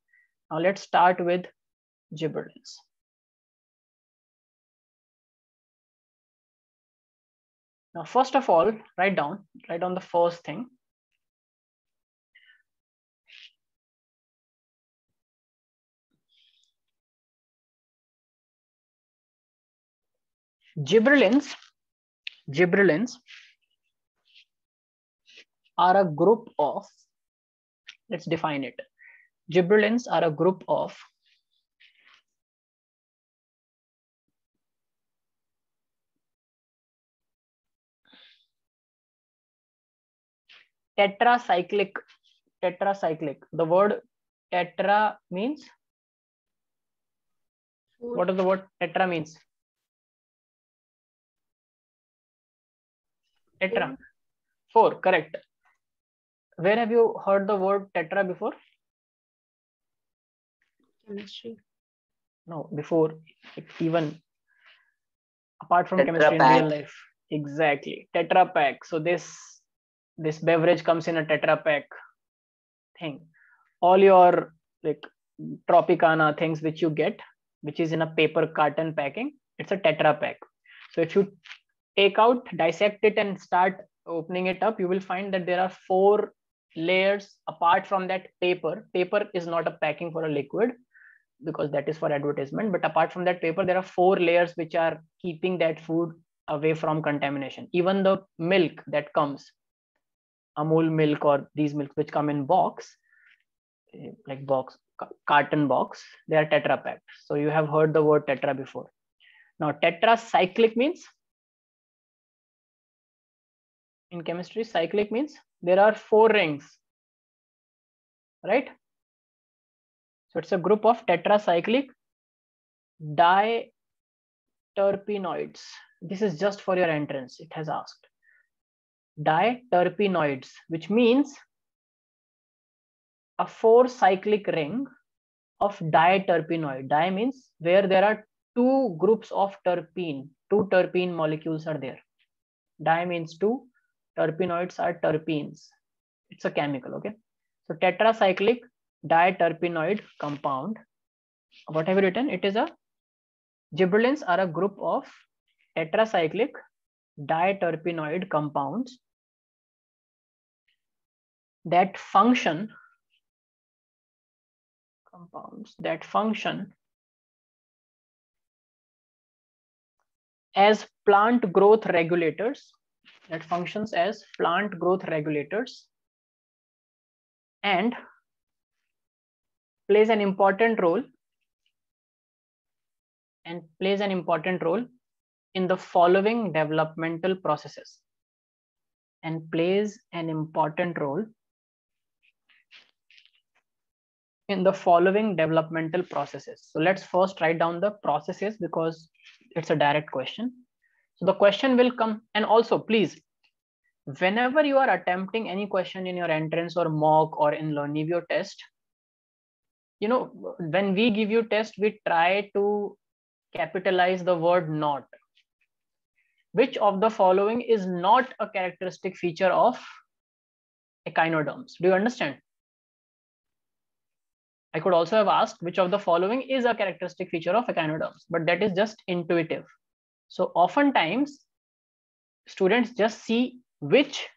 Now let's start with gibberellins. Now, first of all, write down the first thing. Gibberellins are a group of, let's define it. Gibberellins are a group of tetracyclic. The word tetra means, what does the word tetra means? Tetra. 4, correct. Where have you heard the word tetra before? Chemistry. No, before, even apart from Tetra chemistry Pak. in real life. Exactly, Tetra Pak. So this beverage comes in a Tetra Pak thing. All your like Tropicana things which you get, which is in a paper carton packing, it's a Tetra Pak. So if you dissect it and start opening it up, you will find that there are 4 layers apart from that paper. Paper is not a packing for a liquid because that is for advertisement, but apart from that paper, there are 4 layers which are keeping that food away from contamination. Even the milk that comes, Amul milk or these milks which come in box, like carton box, they are Tetra packed. So you have heard the word tetra before. Now tetracyclic means, in chemistry, cyclic means there are 4 rings, right? So it's a group of tetracyclic diterpenoids. This is just for your entrance, it has asked. Diterpenoids, which means a 4 cyclic ring of diterpenoid. Di means where there are 2 groups of terpene, 2 terpene molecules are there. Di means 2, terpenoids are terpenes. It's a chemical, okay? So tetracyclic diterpenoid compound. What have you written? It is a gibberellins are a group of tetracyclic diterpenoid compounds that function as plant growth regulators, and plays an important role in the following developmental processes. So let's first write down the processes because it's a direct question. So the question will come, and also please, whenever you are attempting any question in your entrance or mock or in Learnivio test, when we give you test, we try to capitalize the word not. Which of the following is not a characteristic feature of echinoderms? Do you understand? I could also have asked which of the following is a characteristic feature of echinoderms, but that is just intuitive. So oftentimes students just see which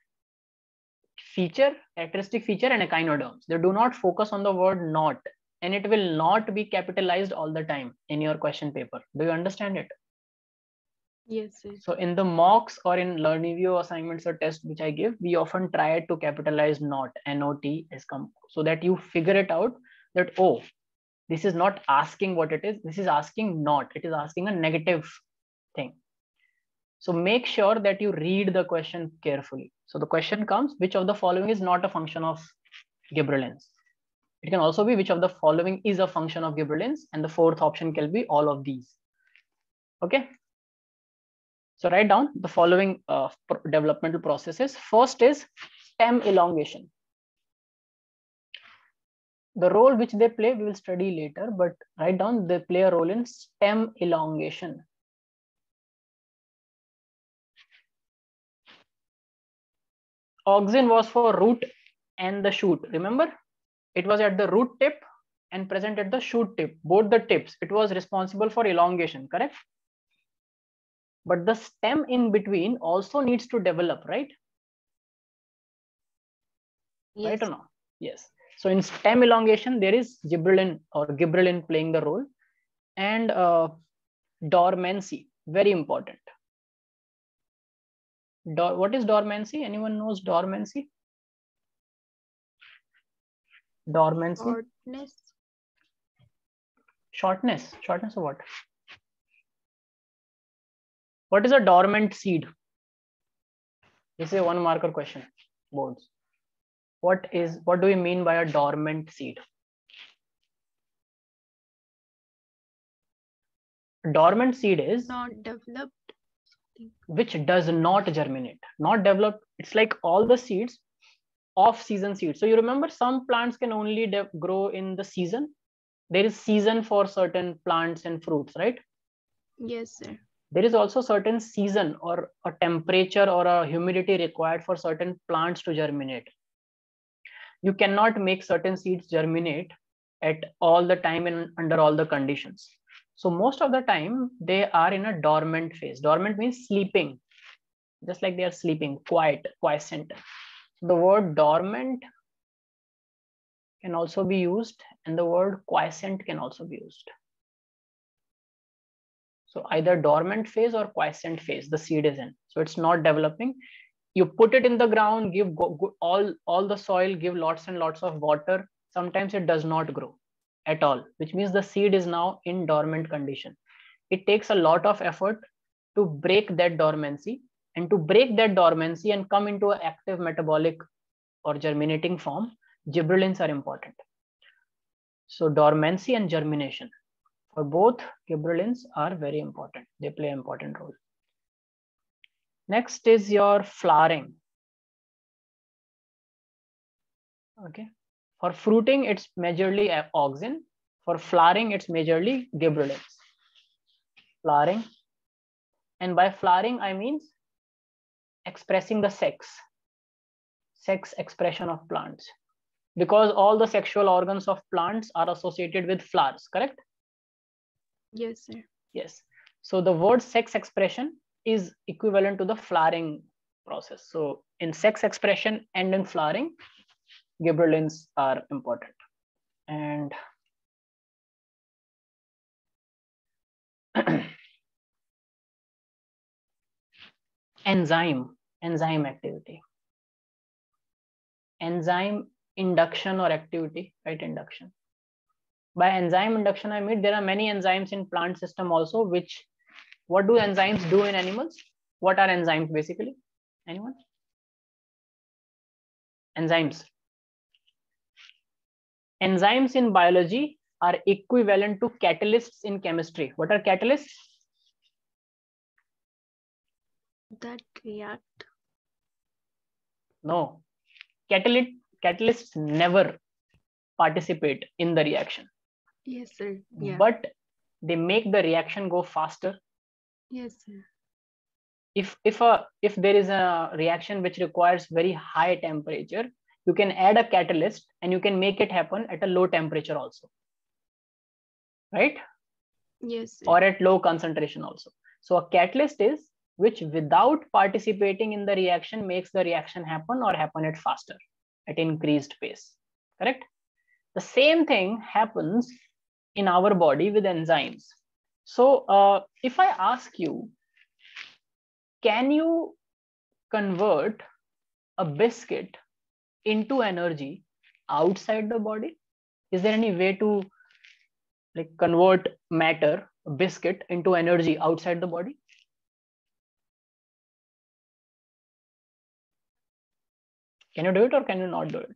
characteristic feature and echinoderms. They do not focus on the word not, and it will not be capitalized all the time in your question paper. Do you understand it? Yes, sir. So in the mocks or in Learnivio assignments or tests which I give, we often try to capitalize not, N-O-T, so that you figure it out that, oh, this is not asking what it is. This is asking not. It is asking a negative thing. So make sure that you read the question carefully. So the question comes, which of the following is not a function of gibberellins? It can also be which of the following is a function of gibberellins, and the 4th option can be all of these. Okay. So write down the following developmental processes. First is stem elongation. The role which they play, we will study later, but write down they play a role in stem elongation. Auxin was for root and the shoot. Remember, it was at the root tip and present at the shoot tip, both the tips. It was responsible for elongation, correct? but the stem in between also needs to develop, right? Yes. Right or not? Yes. So in stem elongation, there is gibberellin or gibberellin playing the role, and dormancy, very important. What is dormancy? Anyone knows dormancy? Dormancy. Shortness. Shortness. Shortness of what? What is a dormant seed? This is a 1 marker question. Boards. What do we mean by a dormant seed? Dormant seed is Not developed. which does not germinate, not developed. It's like all the seeds, off-season seeds. So you remember some plants can only grow in the season. There is season for certain plants and fruits, right? Yes, sir. There is also certain season or a temperature or a humidity required for certain plants to germinate. You cannot make certain seeds germinate at all the time and under all the conditions. So most of the time they are in a dormant phase. Dormant means sleeping, just like they are sleeping, quiescent. The word dormant can also be used, and the word quiescent can also be used. So either dormant phase or quiescent phase the seed is in. So it's not developing. You put it in the ground, give all the soil, give lots and lots of water. Sometimes it does not grow at all, which means the seed is now in dormant condition. It takes a lot of effort to break that dormancy, and to break that dormancy and come into an active metabolic or germinating form, gibberellins are important. So dormancy and germination, for both, gibberellins are very important. They play an important role. Next is your flowering. Okay. For fruiting, it's majorly auxin. For flowering, it's majorly gibberellins. Flowering. And by flowering, I mean expressing the sex expression of plants. Because all the sexual organs of plants are associated with flowers, correct? Yes, sir. Yes. So the word sex expression is equivalent to the flowering process. So in sex expression and in flowering, gibberellins are important. And enzyme activity. Enzyme induction or activity, right? Induction. By enzyme induction, I mean there are many enzymes in plant system also, which, what do enzymes do in animals? What are enzymes basically? Anyone? Enzymes. Enzymes in biology are equivalent to catalysts in chemistry. What are catalysts? That react. No. Catalysts never participate in the reaction. Yes, sir. Yeah. But they make the reaction go faster. Yes, sir. If there is a reaction which requires very high temperature, you can add a catalyst and you can make it happen at a low temperature also, right? Yes, sir. Or at low concentration also. So a catalyst is which without participating in the reaction makes the reaction happen or happen at faster, at increased pace, correct? The same thing happens in our body with enzymes. So if I ask you, can you convert a biscuit into energy outside the body? Is there any way to like convert matter, a biscuit, into energy outside the body? Can you do it or can you not do it?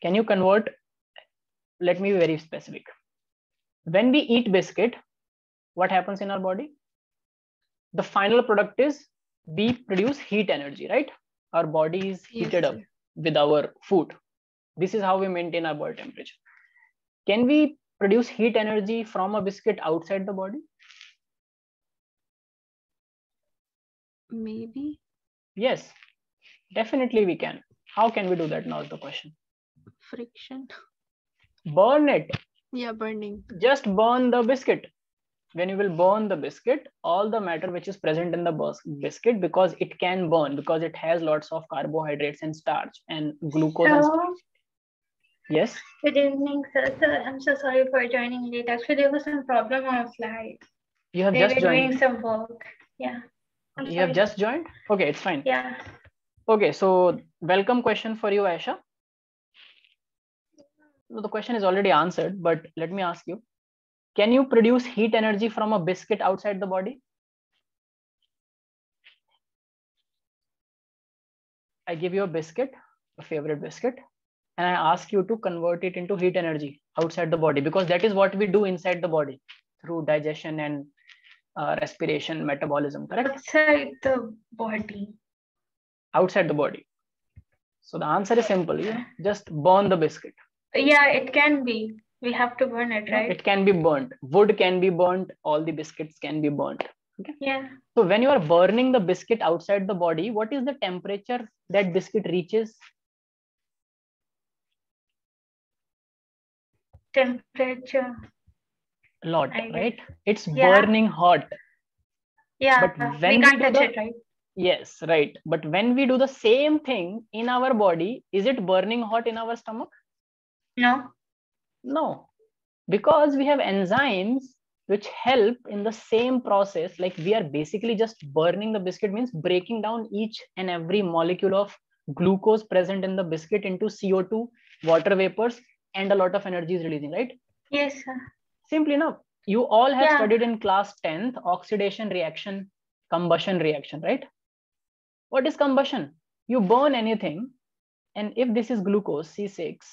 Can you convert? Let me be very specific. When we eat biscuit, what happens in our body? The final product is we produce heat energy, right? Our body is heated up with our food. This is how we maintain our body temperature. Can we produce heat energy from a biscuit outside the body? Maybe. Yes, definitely we can. How can we do that now is the question. Friction. Burn it. Yeah, burning. Just burn the biscuit. When you will burn the biscuit, all the matter which is present in the biscuit, because it can burn, because it has lots of carbohydrates and starch and glucose and Hello. starch. Yes. Good evening, sir. Sir, I'm so sorry for joining late. Actually, there was some problem on flight. You have They just were joined. doing some work. Yeah. I'm You have sorry. just joined? Okay, it's fine. Yeah. Okay, so welcome question for you, Aisha. No, the question is already answered, but let me ask you. Can you produce heat energy from a biscuit outside the body? I give you a biscuit, a favorite biscuit, and I ask you to convert it into heat energy outside the body, because that is what we do inside the body through digestion and respiration, metabolism, correct? Outside the body. Outside the body. So the answer is simple. Yeah? Just burn the biscuit. Yeah, it can be. We have to burn it, right? It can be burnt. Wood can be burnt. All the biscuits can be burnt. Okay. Yeah. So when you are burning the biscuit outside the body, what is the temperature that biscuit reaches? Temperature. A lot, right? It's Yeah. burning hot. Yeah. But when we can't do touch it, right? Yes, right. But when we do the same thing in our body, is it burning hot in our stomach? No. No, because we have enzymes which help in the same process. Like we are basically just burning the biscuit, means breaking down each and every molecule of glucose present in the biscuit into CO2, water vapors, and a lot of energy is releasing, right? Yes, sir. Simply enough. You all have Yeah. studied in class 10th oxidation reaction, combustion reaction, right? What is combustion? You burn anything, and if this is glucose, C6,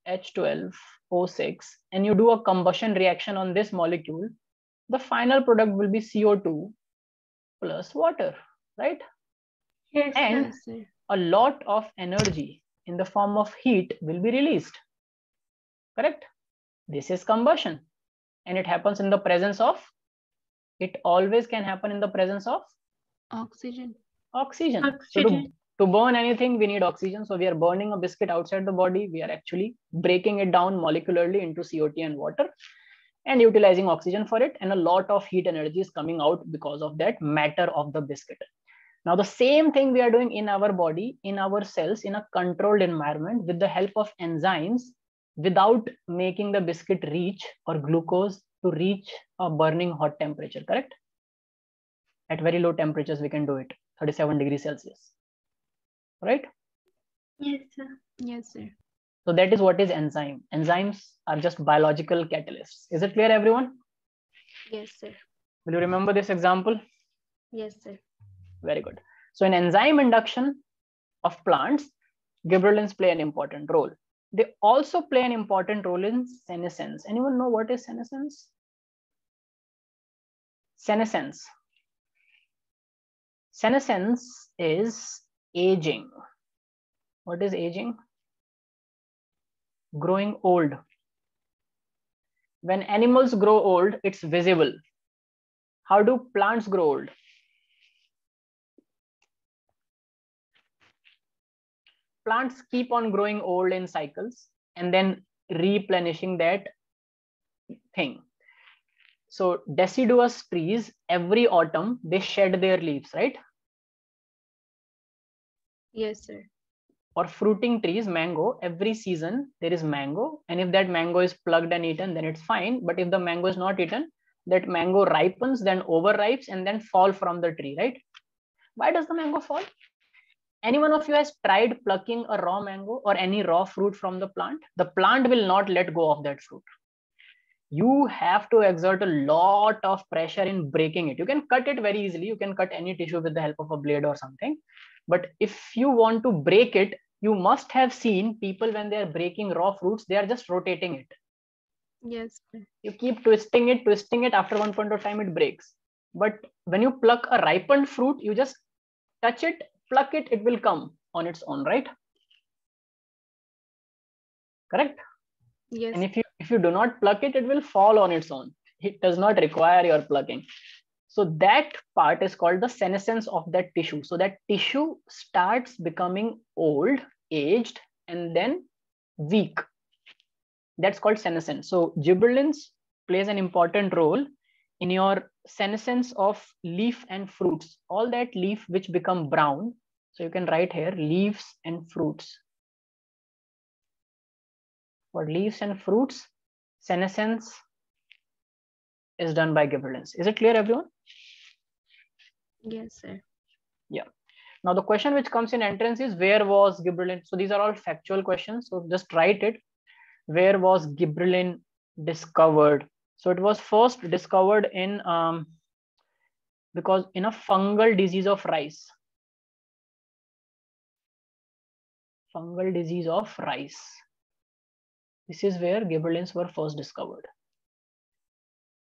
H12, O6, and you do a combustion reaction on this molecule, the final product will be CO2 plus water, right? Yes, And Yes, sir. a lot of energy in the form of heat will be released, correct? This is combustion, and it happens in the presence of, it always can happen in the presence of Oxygen. oxygen. So to burn anything, we need oxygen. So we are burning a biscuit outside the body. We are actually breaking it down molecularly into CO2 and water and utilizing oxygen for it. And a lot of heat energy is coming out because of that matter of the biscuit. Now, the same thing we are doing in our body, in our cells, in a controlled environment with the help of enzymes, without making the biscuit reach or glucose to reach a burning hot temperature, correct? At very low temperatures, we can do it, 37 degrees Celsius, right? Yes, sir. Yes, sir. So that is what is enzyme. Enzymes are just biological catalysts. Is it clear, everyone? Yes, sir. Will you remember this example? Yes, sir. Very good. So in enzyme induction of plants, gibberellins play an important role. They also play an important role in senescence. Anyone know what is senescence? Senescence. Senescence is aging. What is aging? Growing old. When animals grow old, it's visible. How do plants grow old? Plants keep on growing old in cycles and then replenishing that thing. So deciduous trees, every autumn, they shed their leaves, right? Yes, sir. Or fruiting trees, mango, every season there is mango. And if that mango is plucked and eaten, then it's fine. But if the mango is not eaten, that mango ripens, then overripes, and then fall from the tree, right? Why does the mango fall? Any one of you has tried plucking a raw mango or any raw fruit from the plant? The plant will not let go of that fruit. You have to exert a lot of pressure in breaking it. You can cut it very easily. You can cut any tissue with the help of a blade or something. But if you want to break it, you must have seen people when they are breaking raw fruits, they are just rotating it. Yes, sir. You keep twisting it. After one point of time, it breaks. But when you pluck a ripened fruit, you just touch it, pluck it, it will come on its own, right? Correct? Yes. And if you do not pluck it, it will fall on its own. It does not require your plucking. So that part is called the senescence of that tissue. So that tissue starts becoming old, aged, and then weak. That's called senescence. So gibberellins plays an important role in your senescence of leaf and fruits. All that leaf which become brown. So you can write here leaves and fruits. For leaves and fruits, senescence is done by gibberellins. Is it clear, everyone? Yes, sir. Yeah. Now the question which comes in entrance is, where was gibberellin? So these are all factual questions. So just write it. Where was gibberellin discovered? So it was first discovered in because in a fungal disease of rice. Fungal disease of rice. This is where gibberellins were first discovered.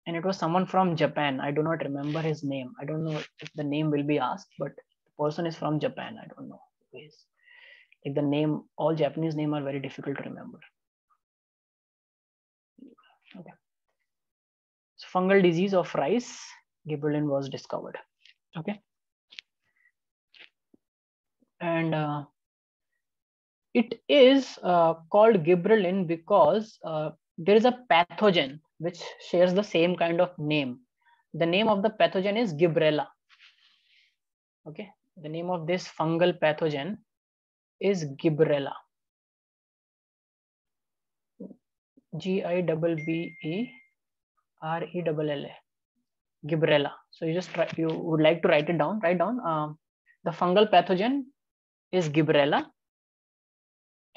And it was someone from Japan. I do not remember his name. I don't know if the name will be asked, but the person is from Japan. I don't know who is. Like the name, all Japanese names are very difficult to remember. Okay. So fungal disease of rice, gibberellin was discovered. Okay. And it is called gibberellin because there is a pathogen which shares the same kind of name. The name of the pathogen is Gibberella. Okay, the name of this fungal pathogen is Gibberella. Gibberella. Gibberella. So you just try, you would like to write it down. Write down. The fungal pathogen is Gibberella,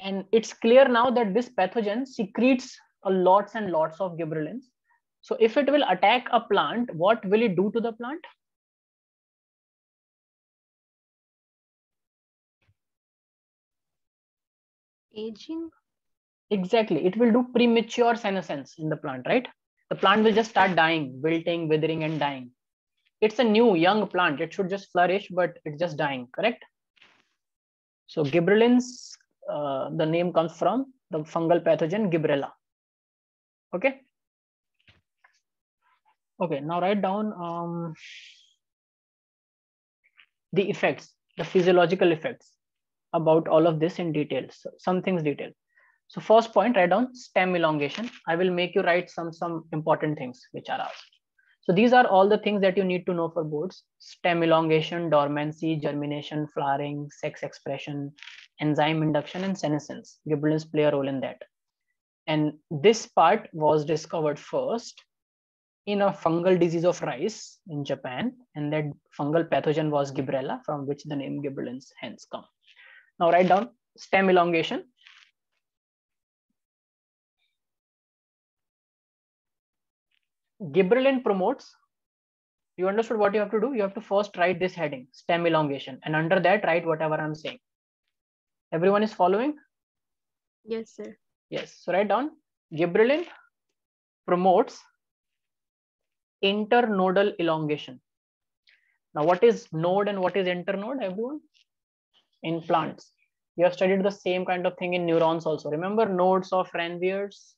and it's clear now that this pathogen secretes lots and lots of gibberellins. So if it will attack a plant, what will it do to the plant? Aging? Exactly. It will do premature senescence in the plant, right? The plant will just start dying, wilting, withering, and dying. It's a new, young plant. It should just flourish, but it's just dying, correct? So gibberellins, the name comes from the fungal pathogen Gibberella. Okay. Okay, now write down the effects, the physiological effects about all of this in detail. So some things detailed. So first point, write down stem elongation. I will make you write some important things which are asked. So these are all the things that you need to know for boards: stem elongation, dormancy, germination, flowering, sex expression, enzyme induction, and senescence. Gibberellins play a role in that. And this part was discovered first in a fungal disease of rice in Japan, and that fungal pathogen was Gibberella, from which the name gibberellins hence come. Now write down stem elongation. Gibberellin promotes. You understood what you have to do? You have to first write this heading, stem elongation, and under that write whatever I'm saying. Everyone is following? Yes, sir. Yes. So write down gibberellin promotes internodal elongation. Now what is node and what is internode, everyone? In plants, you have studied the same kind of thing in neurons also. Remember nodes of Ranvier's?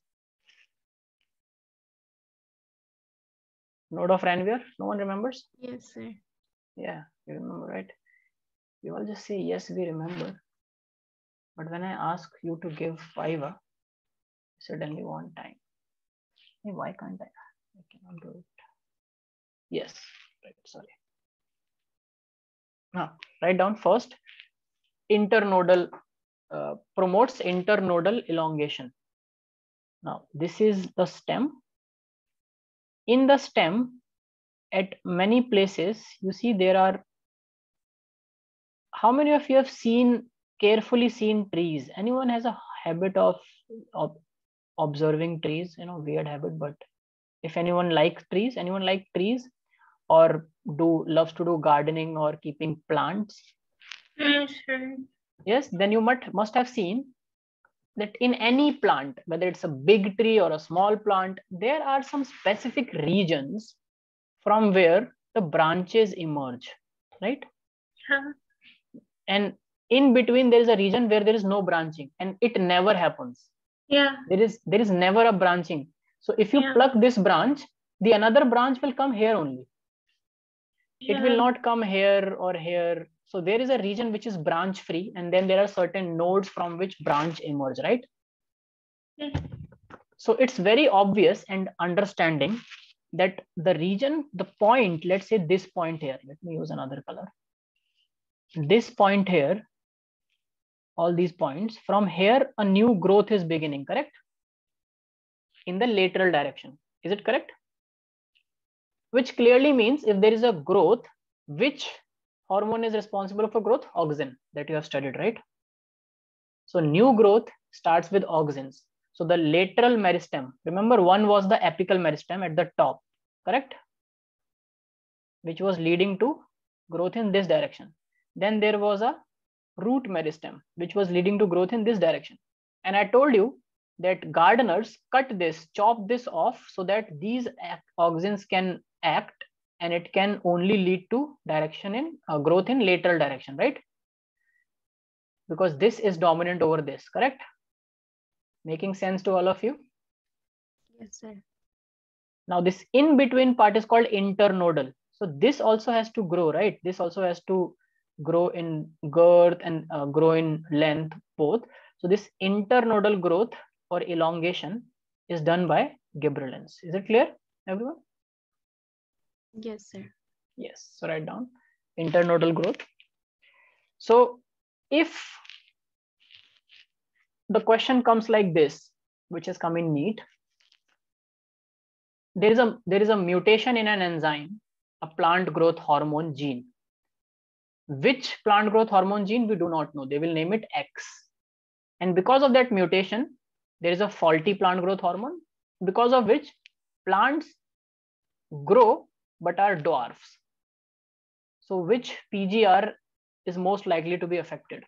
Node of Ranvier? No one remembers? Yes, sir. Yeah, you remember, right? You all just say, yes, we remember. But when I ask you to give 5, you suddenly want time. Hey, why can't I? I cannot do it. Yes, right, sorry. Now, write down first, internodal, promotes internodal elongation. Now, this is the stem. In the stem, at many places, you see there are, how many of you have carefully seen trees? Anyone has a habit of observing trees? You know, weird habit, but if anyone likes trees, or loves to do gardening or keeping plants? Yes, sir. Yes, then you must have seen that in any plant, whether it's a big tree or a small plant, there are some specific regions from where the branches emerge, right? Yeah. And in between there is a region where there is no branching, and it never happens. Yeah. There is never a branching. So if you Yeah. pluck this branch, the another branch will come here only. Yeah. It will not come here or here. So there is a region which is branch free, and then there are certain nodes from which branch emerge, right? Yeah. So it's very obvious and understanding that the region, the point, let's say this point here, let me use another color. This point here, all these points, from here a new growth is beginning, correct? In the lateral direction, is it correct? Which clearly means if there is a growth, which hormone is responsible for growth? Auxin, that you have studied, right? So new growth starts with auxins. So the lateral meristem, remember one was the apical meristem at the top, correct? Which was leading to growth in this direction. Then there was a root meristem, which was leading to growth in this direction. And I told you that gardeners cut this, chop this off so that these auxins can act and it can only lead to direction in growth in lateral direction, right? Because this is dominant over this, correct? Making sense to all of you? Yes, sir. Now this in between part is called internodal. So this also has to grow, right? This also has to grow in girth and grow in length both. So this internodal growth or elongation is done by gibberellins. Is it clear, everyone? Yes, sir. Yes, so write down internodal growth. So if the question comes like this, which has come in NEET, there is a mutation in an enzyme, a plant growth hormone gene. Which plant growth hormone gene we do not know. They will name it X. And because of that mutation, there is a faulty plant growth hormone, because of which plants grow but are dwarfs. So which PGR is most likely to be affected?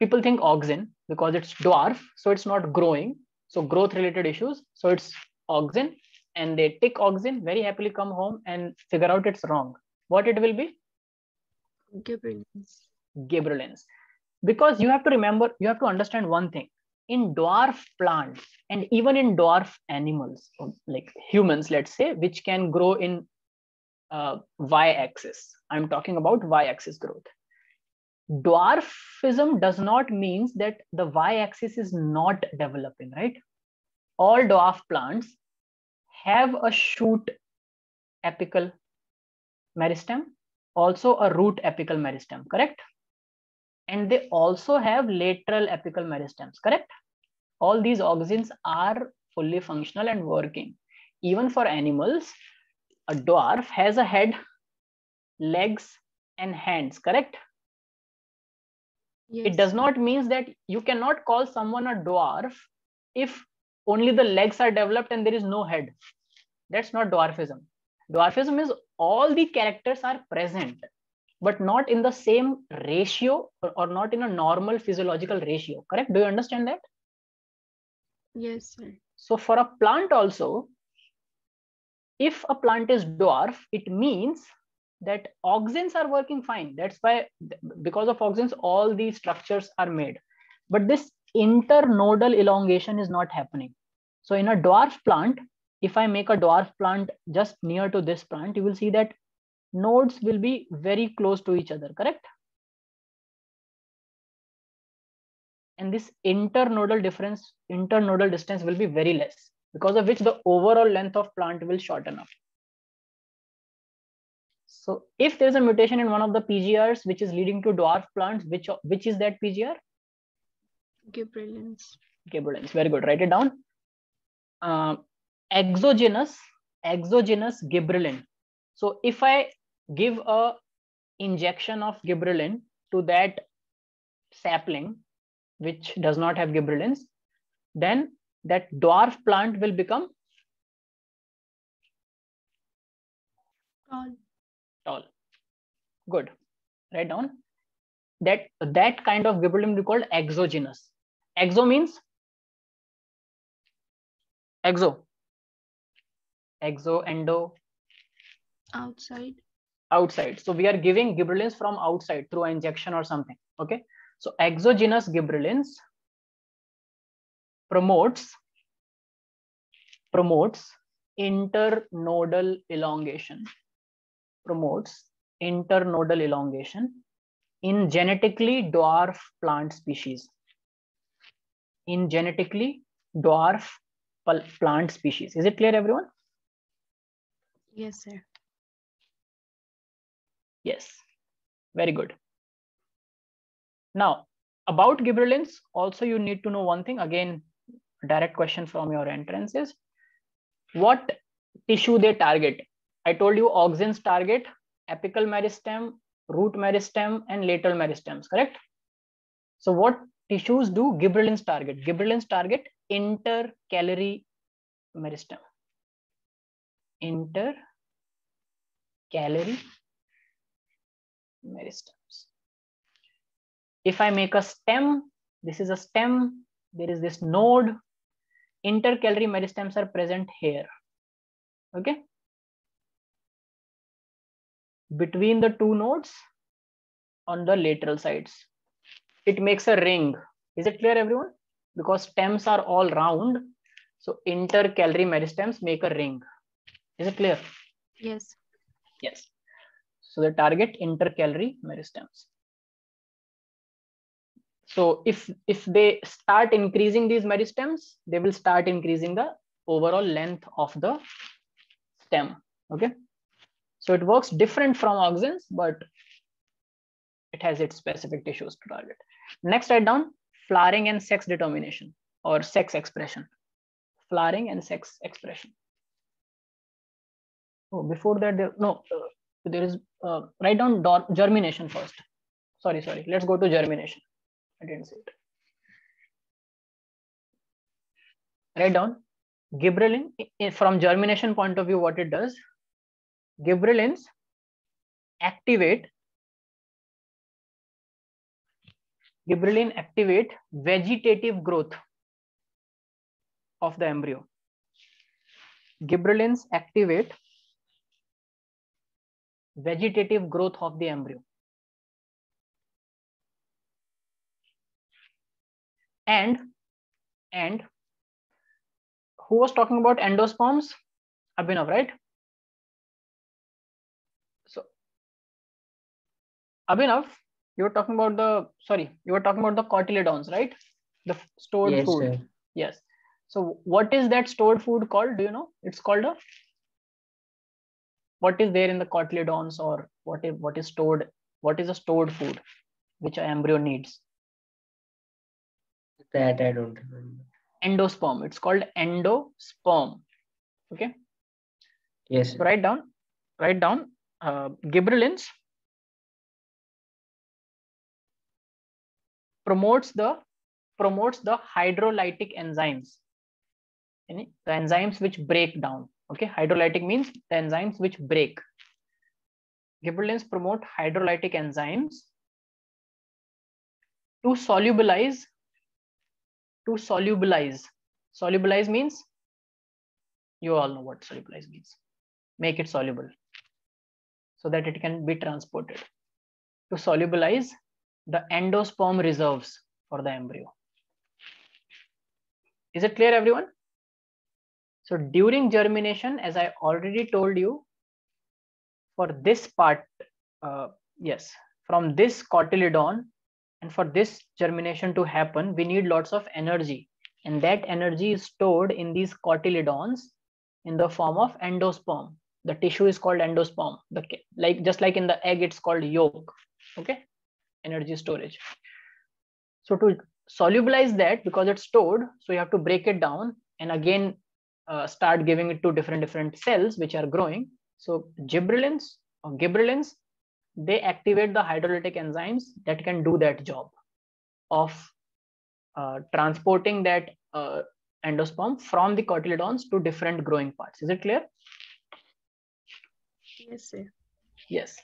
People think auxin because it's dwarf, so it's not growing. So growth related issues. So it's auxin, and they tick auxin, very happily come home and figure out it's wrong. What it will be? Gibberellins. Gibberellins. Because you have to remember, you have to understand one thing. In dwarf plants and even in dwarf animals, like humans, let's say, which can grow in y-axis. I'm talking about y-axis growth. Dwarfism does not mean that the y-axis is not developing, right? All dwarf plants have a shoot apical meristem, also a root apical meristem, correct? And they also have lateral apical meristems, correct? All these auxins are fully functional and working. Even for animals, a dwarf has a head, legs, and hands, correct? Yes. It does not mean that you cannot call someone a dwarf if only the legs are developed and there is no head. That's not dwarfism. Dwarfism is all the characters are present, but not in the same ratio or not in a normal physiological ratio, correct? Do you understand that? Yes, sir. So for a plant also, if a plant is dwarf, it means that auxins are working fine. That's why, because of auxins, all these structures are made. But this internodal elongation is not happening. So in a dwarf plant, if I make a dwarf plant just near to this plant, you will see that nodes will be very close to each other, correct? And this internodal distance will be very less, because of which the overall length of plant will shorten up. So if there's a mutation in one of the PGRs which is leading to dwarf plants, which is that PGR? Gibberellins. Gibberellins. Very good. Write it down. Exogenous gibberellin. So if I give a injection of gibberellin to that sapling which does not have gibberellins, then that dwarf plant will become tall. Good. Write down. That kind of gibberellin will be called exogenous. Exo means exo, endo, outside. So we are giving gibberellins from outside through an injection or something. Okay. So exogenous gibberellins promotes internodal elongation. In genetically dwarf plant species. plant species. Is it clear, everyone? Yes, sir. Yes, very good. Now, about gibberellins, also you need to know one thing. Again, direct question from your entrance is, what tissue they target? I told you auxins target apical meristem, root meristem, and lateral meristems, correct? So what tissues do gibberellins target? Gibberellins target intercalary meristem. Intercalary meristems. If I make a stem, this is a stem, there is this node, intercalary meristems are present here. Okay. Between the two nodes on the lateral sides. It makes a ring. Is it clear, everyone? Because stems are all round, so intercalary meristems make a ring. Is it clear? Yes. Yes. So they target intercalary meristems. So if they start increasing these meristems, they will start increasing the overall length of the stem. Okay. So it works different from auxins, but it has its specific tissues to target. Next, write down flowering and sex determination or sex expression. Flowering and sex expression. Oh, before that, there is write down germination first. Sorry. Let's go to germination. I didn't say it. Write down gibberellin from germination point of view. What it does? Gibberellins activate vegetative growth of the embryo. Gibberellins activate vegetative growth of the embryo. And who was talking about endosperms? Abhinav, right? So Abhinav, you were talking about the cotyledons, right? The stored food. Sir. Yes. So what is that stored food called? Do you know? It's called what is there in the cotyledons, or what is stored? What is a stored food which an embryo needs? That I don't remember. Endosperm. It's called endosperm. Okay. Yes. So write down gibberellins promotes the hydrolytic enzymes. The enzymes which break down. Okay, hydrolytic means the enzymes which break. Gibberellins promote hydrolytic enzymes to solubilize. Solubilize means, you all know what solubilize means. Make it soluble so that it can be transported. To solubilize the endosperm reserves for the embryo. Is it clear, everyone? So during germination, as I already told you, for this part, yes, from this cotyledon, and for this germination to happen, we need lots of energy, and that energy is stored in these cotyledons in the form of endosperm. The tissue is called endosperm. Just like in the egg, it's called yolk. Okay, energy storage. So to solubilize that, because it's stored, so you have to break it down and again start giving it to different cells which are growing. So gibberellins, they activate the hydrolytic enzymes that can do that job of transporting that endosperm from the cotyledons to different growing parts. Is it clear? Yes, sir. Yes.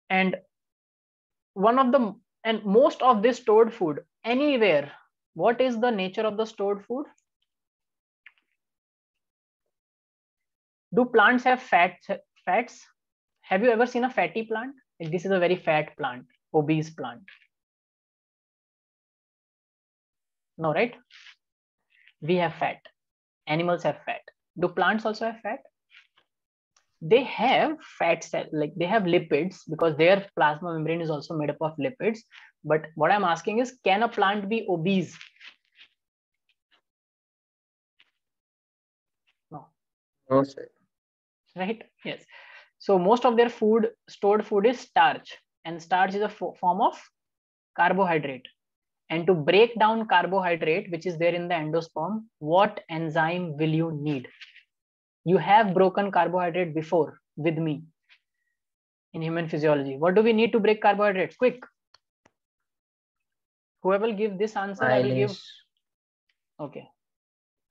And most of this stored food anywhere, what is the nature of the stored food? Do plants have fats? Have you ever seen a fatty plant? This is a very fat plant, obese plant. No, right? We have fat. Animals have fat. Do plants also have fat? They have fat cells, like they have lipids, because their plasma membrane is also made up of lipids. But what I'm asking is, can a plant be obese? No, sir. Right? Yes. So most of their food, stored food, is starch, and starch is a form of carbohydrate. And to break down carbohydrate, which is there in the endosperm, what enzyme will you need? You have broken carbohydrate before with me in human physiology. What do we need to break carbohydrates? Quick. Whoever will give this answer, I will give. Okay.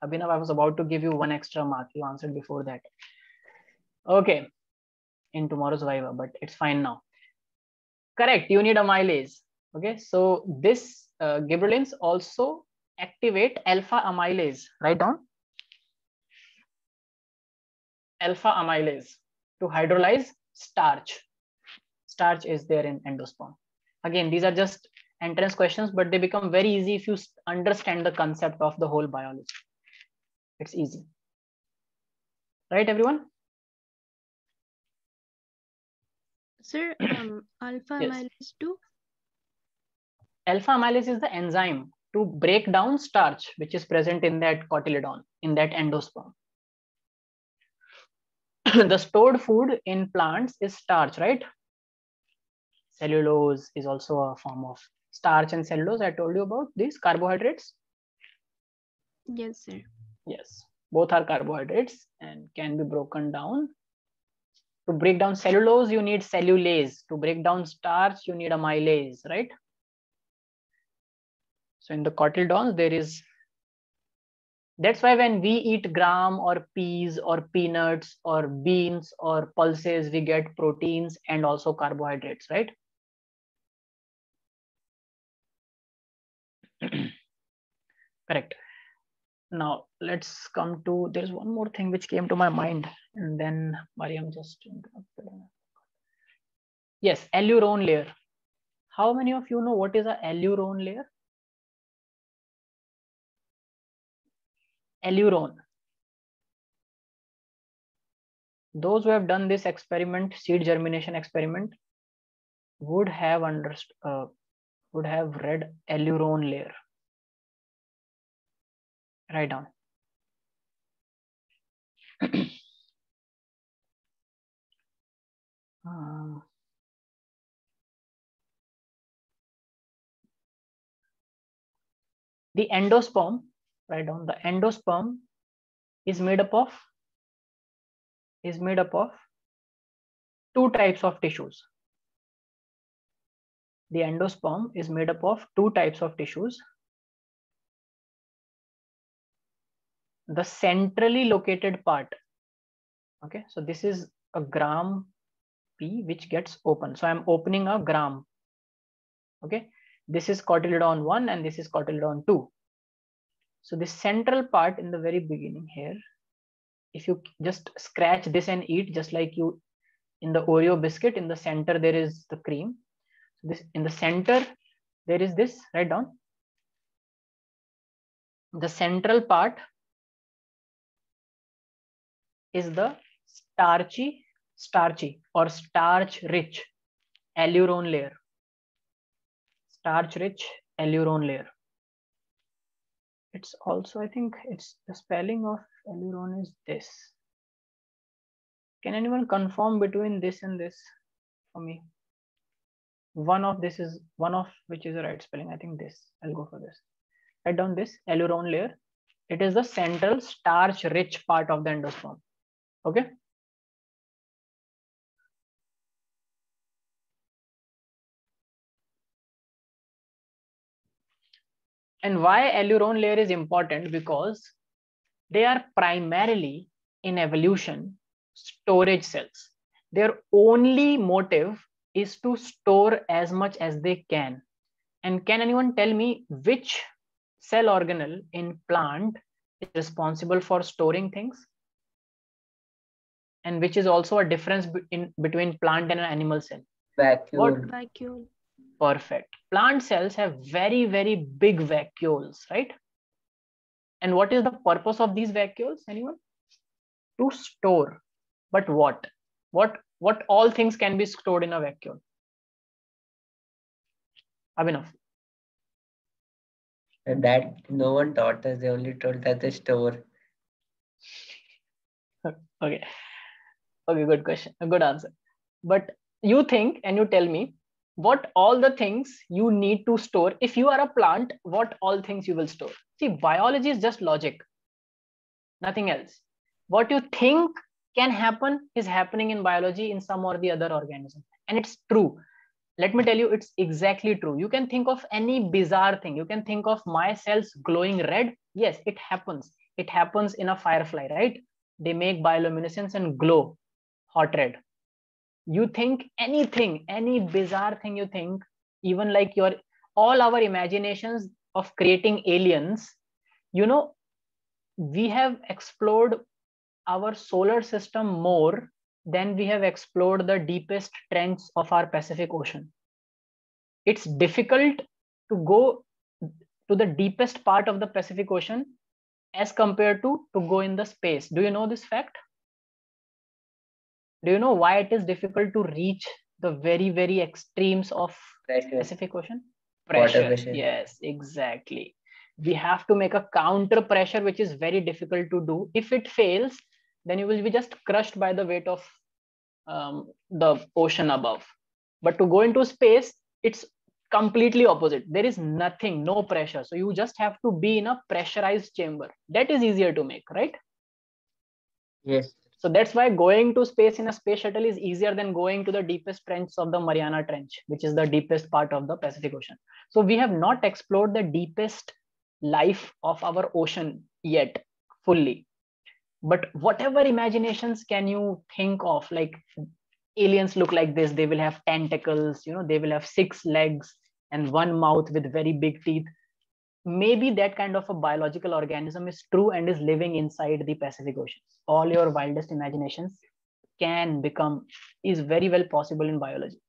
Abhinav, I was about to give you one extra mark. You answered before that. Okay. In tomorrow's Viva, but it's fine now. Correct. You need amylase. Okay. So this gibberellins also activate alpha amylase. Write down. Alpha amylase to hydrolyze starch. Starch is there in endosperm. Again, these are just entrance questions, but they become very easy if you understand the concept of the whole biology. It's easy. Right, everyone? Sir, alpha Yes. amylase 2? Alpha amylase is the enzyme to break down starch, which is present in that cotyledon, in that endosperm. The stored food in plants is starch, right? Cellulose is also a form of starch, and cellulose, I told you about these carbohydrates. Yes, sir. Yes, both are carbohydrates and can be broken down. To break down cellulose, you need cellulase. To break down starch, you need amylase, right? So in the cotyledons, there is. That's why when we eat gram or peas or peanuts or beans or pulses, we get proteins and also carbohydrates, right? Correct. Now let's come to, there's one more thing which came to my mind, and then Mariam just interrupted. Yes, allurone layer. How many of you know what is a allurone layer? Allurone. Those who have done this experiment, seed germination experiment, would have understood, would have read allurone layer. Write down. The endosperm, write down, the endosperm is made up of two types of tissues. The endosperm is made up of two types of tissues. The centrally located part. Okay, so this is a gram P which gets open. So I'm opening a gram. Okay, this is cotyledon 1 and this is cotyledon 2. So the central part in the very beginning here, if you just scratch this and eat, just like you in the Oreo biscuit, in the center there is the cream. This in the center there is this, write down. The central part is the starchy or starch rich allurone layer. Starch rich allurone layer. It's also, I think it's the spelling of allurone is this. Can anyone confirm between this and this for me? One of this is one of which is the right spelling. I think this. I'll go for this. Write down this allurone layer. It is the central starch rich part of the endosperm. Okay. And why allurone layer is important? Because they are primarily in evolution storage cells. Their only motive is to store as much as they can. And can anyone tell me which cell organelle in plant is responsible for storing things? And which is also a difference between plant and an animal cell? Vacuole. Vacuole. Perfect. Plant cells have very, very big vacuoles, right? And what is the purpose of these vacuoles? Anyone? To store. But what? What all things can be stored in a vacuole? Abhinav. That no one taught us. They only told us the store. Okay. Okay, good question. A good answer. But you think and you tell me what all the things you need to store. If you are a plant, what all things you will store? See, biology is just logic, nothing else. What you think can happen is happening in biology in some or the other organism. And it's true. Let me tell you, it's exactly true. You can think of any bizarre thing. You can think of my cells glowing red. Yes, it happens. It happens in a firefly, right? They make bioluminescence and glow hot red. You think anything, any bizarre thing you think, even like your all our imaginations of creating aliens, you know, we have explored our solar system more than we have explored the deepest trench of our Pacific Ocean. It's difficult to go to the deepest part of the Pacific Ocean as compared to go in the space. Do you know this fact? Do you know why it is difficult to reach the very, very extremes of Pressure. Pacific Ocean? Water pressure. Yes, exactly. We have to make a counter pressure, which is very difficult to do. If it fails, then you will be just crushed by the weight of the ocean above. But to go into space, it's completely opposite. There is nothing, no pressure. So you just have to be in a pressurized chamber. That is easier to make, right? Yes. So that's why going to space in a space shuttle is easier than going to the deepest trench of the Mariana Trench, which is the deepest part of the Pacific Ocean. So we have not explored the deepest life of our ocean yet fully. But whatever imaginations can you think of, like aliens look like this, they will have tentacles, you know, they will have 6 legs and 1 mouth with very big teeth. Maybe that kind of a biological organism is true and is living inside the Pacific Ocean. All your wildest imaginations can become, is very well possible in biology.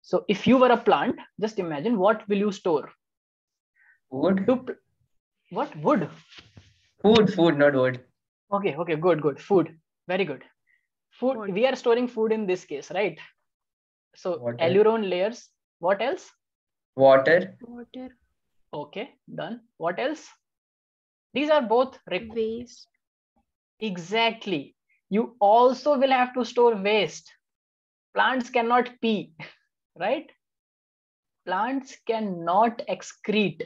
So if you were a plant, just imagine, what will you store? Wood. What? Wood? Food, not wood. Okay, good. Food. Very good. Food. Wood. We are storing food in this case, right? So Water. aileron layers. What else? Water. Water. Okay, done. What else? These are both Waste. Exactly. You also will have to store waste. Plants cannot pee, right? Plants cannot excrete,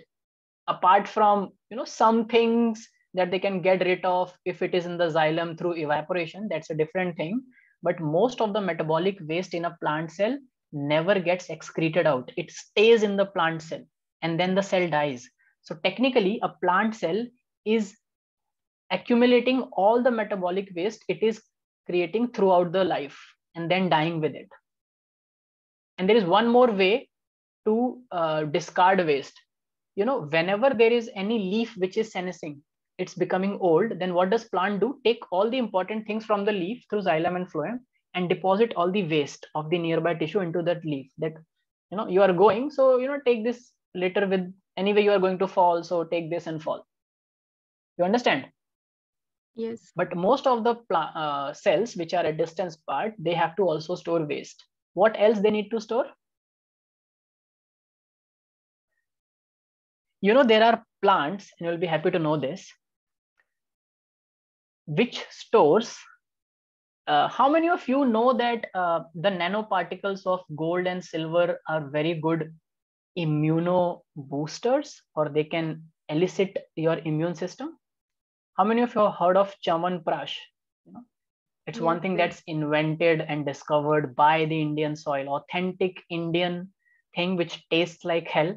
apart from, you know, some things that they can get rid of if it is in the xylem through evaporation. That's a different thing. But most of the metabolic waste in a plant cell never gets excreted out. It stays in the plant cell and then the cell dies. So technically, a plant cell is accumulating all the metabolic waste it is creating throughout the life and then dying with it. And there is one more way to discard waste. You know, whenever there is any leaf which is senescing, it's becoming old, then what does plant do? Take all the important things from the leaf through xylem and phloem and deposit all the waste of the nearby tissue into that leaf. That, you know, you are going, so, you know, take this later with, anyway you are going to fall, so take this and fall. You understand? Yes. But most of the cells which are at distance part, they have to also store waste. What else they need to store? You know, there are plants, and you'll be happy to know this, which stores, how many of you know that the nanoparticles of gold and silver are very good immuno boosters, or they can elicit your immune system? How many of you have heard of Chamanprash? You know, it's one thing that's invented and discovered by the Indian soil, authentic Indian thing which tastes like hell,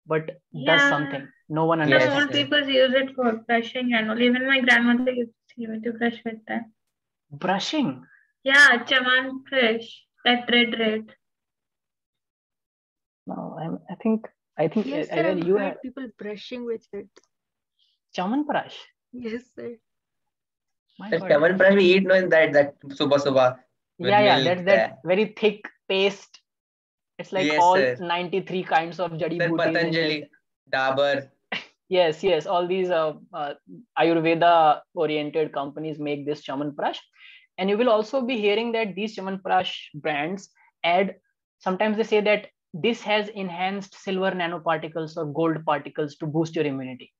but does something. No one Some understands. old people use it for brushing and all. Even my grandmother used to brush with that. Brushing? Yeah, Chamanprash, that red. No, I think Yes, sir, I've you heard have people brushing with it. Chamanprash. Yes, sir. My The God. Chamanprash we eat no in that subah. Yeah, milk, that's that very thick paste. It's like Yes, all sir. 93 kinds of jadi Sir, bootis in Patanjali, it. Dabur. Yes, all these Ayurveda oriented companies make this Chamanprash. And you will also be hearing that these Chamanprash brands add, sometimes they say that this has enhanced silver nanoparticles or gold particles to boost your immunity.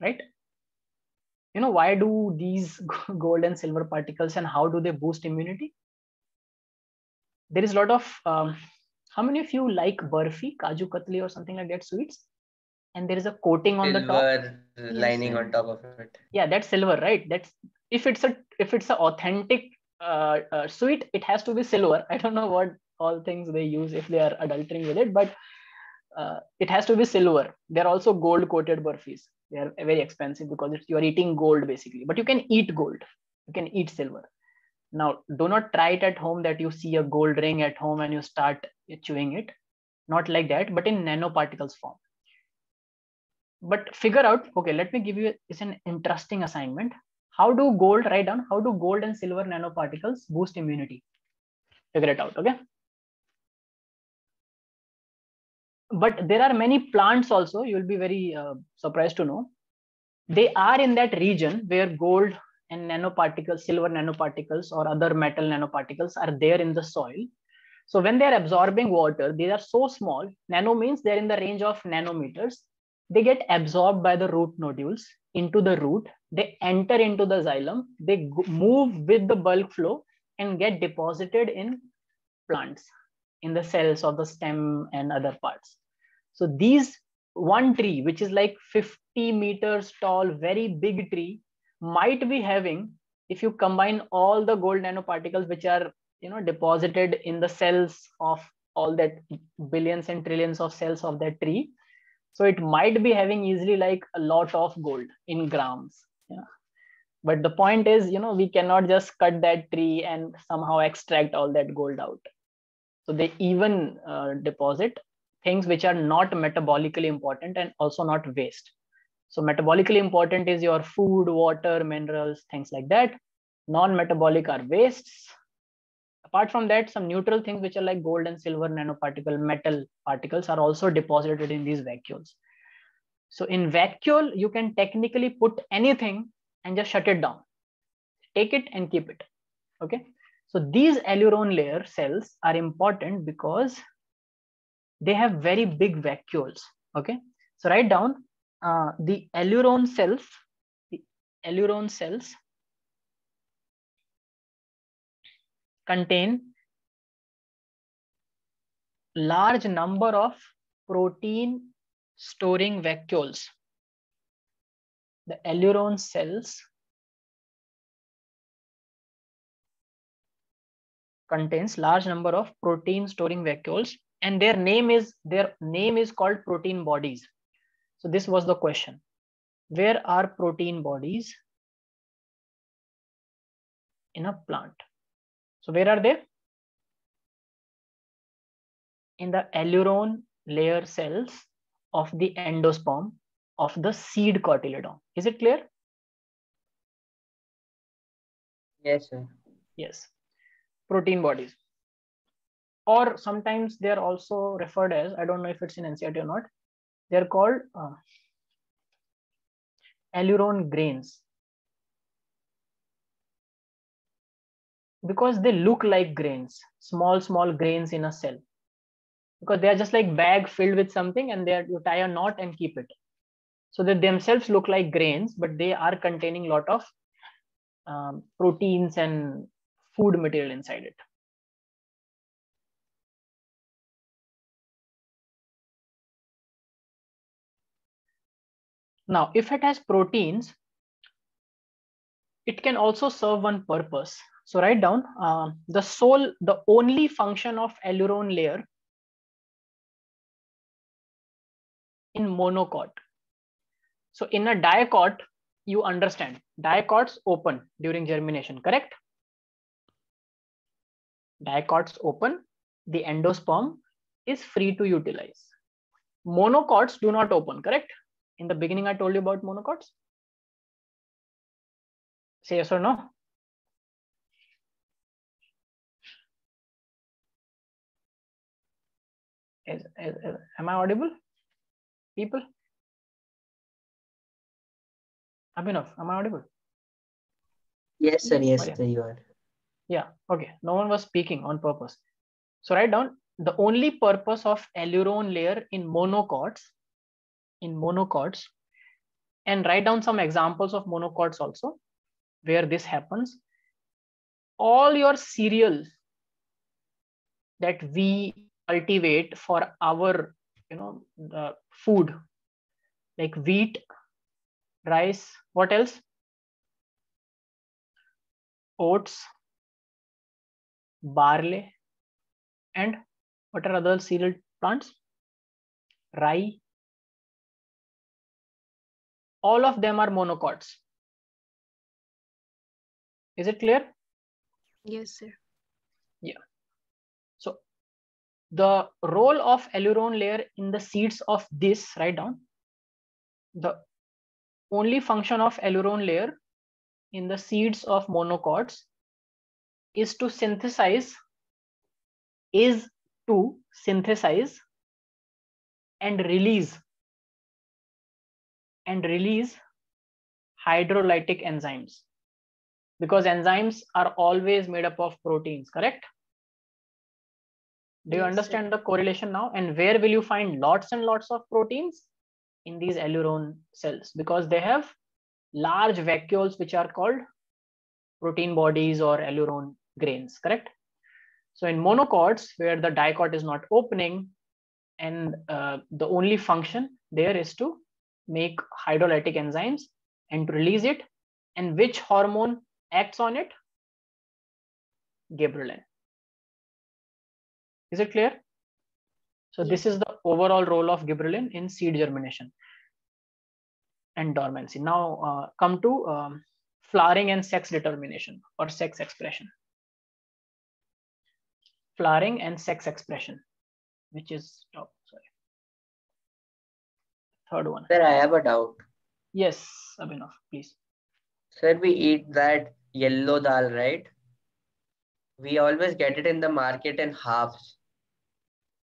Right? why do these gold and silver particles and how do they boost immunity? There is a lot of, how many of you like burfi, kaju katli or something like that sweets? And there is a coating on the top. Silver lining on top of it. Yeah, that's silver, right? That's if it's a authentic sweet, it has to be silver. I don't know what all things they use if they are adulterating with it, but it has to be silver. They're also gold coated burfis. They are very expensive because you're eating gold basically, but you can eat gold. You can eat silver. Now, do not try it at home that you see a gold ring at home and you start chewing it. Not like that, but in nanoparticles form. But figure out, okay, let me give you, it's an interesting assignment. How do gold, write down, how do gold and silver nanoparticles boost immunity? Figure it out, okay? But there are many plants also, you'll be very surprised to know. They are in that region where gold and nanoparticles, silver nanoparticles or other metal nanoparticles are there in the soil. So when they're absorbing water, they are so small, nano means they're in the range of nanometers. They get absorbed by the root nodules into the root. They enter into the xylem. They move with the bulk flow and get deposited in plants, in the cells of the stem and other parts. So these one tree, which is like 50 meters tall, very big tree, might be having, if you combine all the gold nanoparticles which are deposited in the cells of all that billions and trillions of cells of that tree, so it might be having easily like a lot of gold in grams. Yeah. But the point is, we cannot just cut that tree and somehow extract all that gold out. So they even deposit things which are not metabolically important and also not waste. So metabolically important is your food, water, minerals, things like that. Non-metabolic are wastes. Apart from that, some neutral things which are like gold and silver nanoparticle, metal particles are also deposited in these vacuoles. So in vacuole, you can technically put anything and just shut it down. Take it and keep it. Okay. So these aileron layer cells are important because they have very big vacuoles. Okay. So write down the aileron cells. The aileron cells contain large number of protein storing vacuoles. The aileron cells contains large number of protein storing vacuoles, and their name is called protein bodies. So this was the question. Where are protein bodies in a plant? So where are they? In the aileron layer cells of the endosperm of the seed cotyledon. Is it clear? Yes, sir. Yes. Protein bodies. Or sometimes they are also referred as, I don't know if it's in NCERT or not, they're called aileron grains. Because they look like grains, small grains in a cell. Because they are just like bag filled with something and you tie a knot and keep it. So they themselves look like grains, but they are containing a lot of proteins and food material inside it. Now, if it has proteins, it can also serve one purpose. So write down the only function of aileron layer in monocot. So in a dicot, you understand, dicots open during germination, correct? Dicots open, the endosperm is free to utilize. Monocots do not open, correct? In the beginning, I told you about monocots. Say yes or no. Am I audible? People? Abhinav, am I audible? Yes, sir. Yes, sir, you are. Yeah, okay. No one was speaking on purpose. So write down the only purpose of aileron layer in monocots, and write down some examples of monocots also where this happens. All your cereals that we cultivate for our, the food, like wheat, rice, what else? Oats, barley, and what are other cereal plants? Rye. All of them are monocots. Is it clear? Yes, sir. Yeah. So the role of aileron layer in the seeds of this, write down. The only function of aileron layer in the seeds of monocots is to synthesize and release hydrolytic enzymes, because enzymes are always made up of proteins, correct? Do you Yes, understand sir. the correlation now? And where will you find lots and lots of proteins? In these aileron cells, because they have large vacuoles which are called protein bodies or aileron grains, correct? So in monocots, where the dicot is not opening, and the only function there is to make hydrolytic enzymes and to release it. And which hormone acts on it? Gibberellin. Is it clear? So Yes. this is the overall role of gibberellin in seed germination and dormancy. Now come to flowering and sex determination or sex expression. Flowering and sex expression, which is third one. Sir, I have a doubt. Yes, Abhinav, please. Sir, we eat that yellow dal, right? We always get it in the market in halves.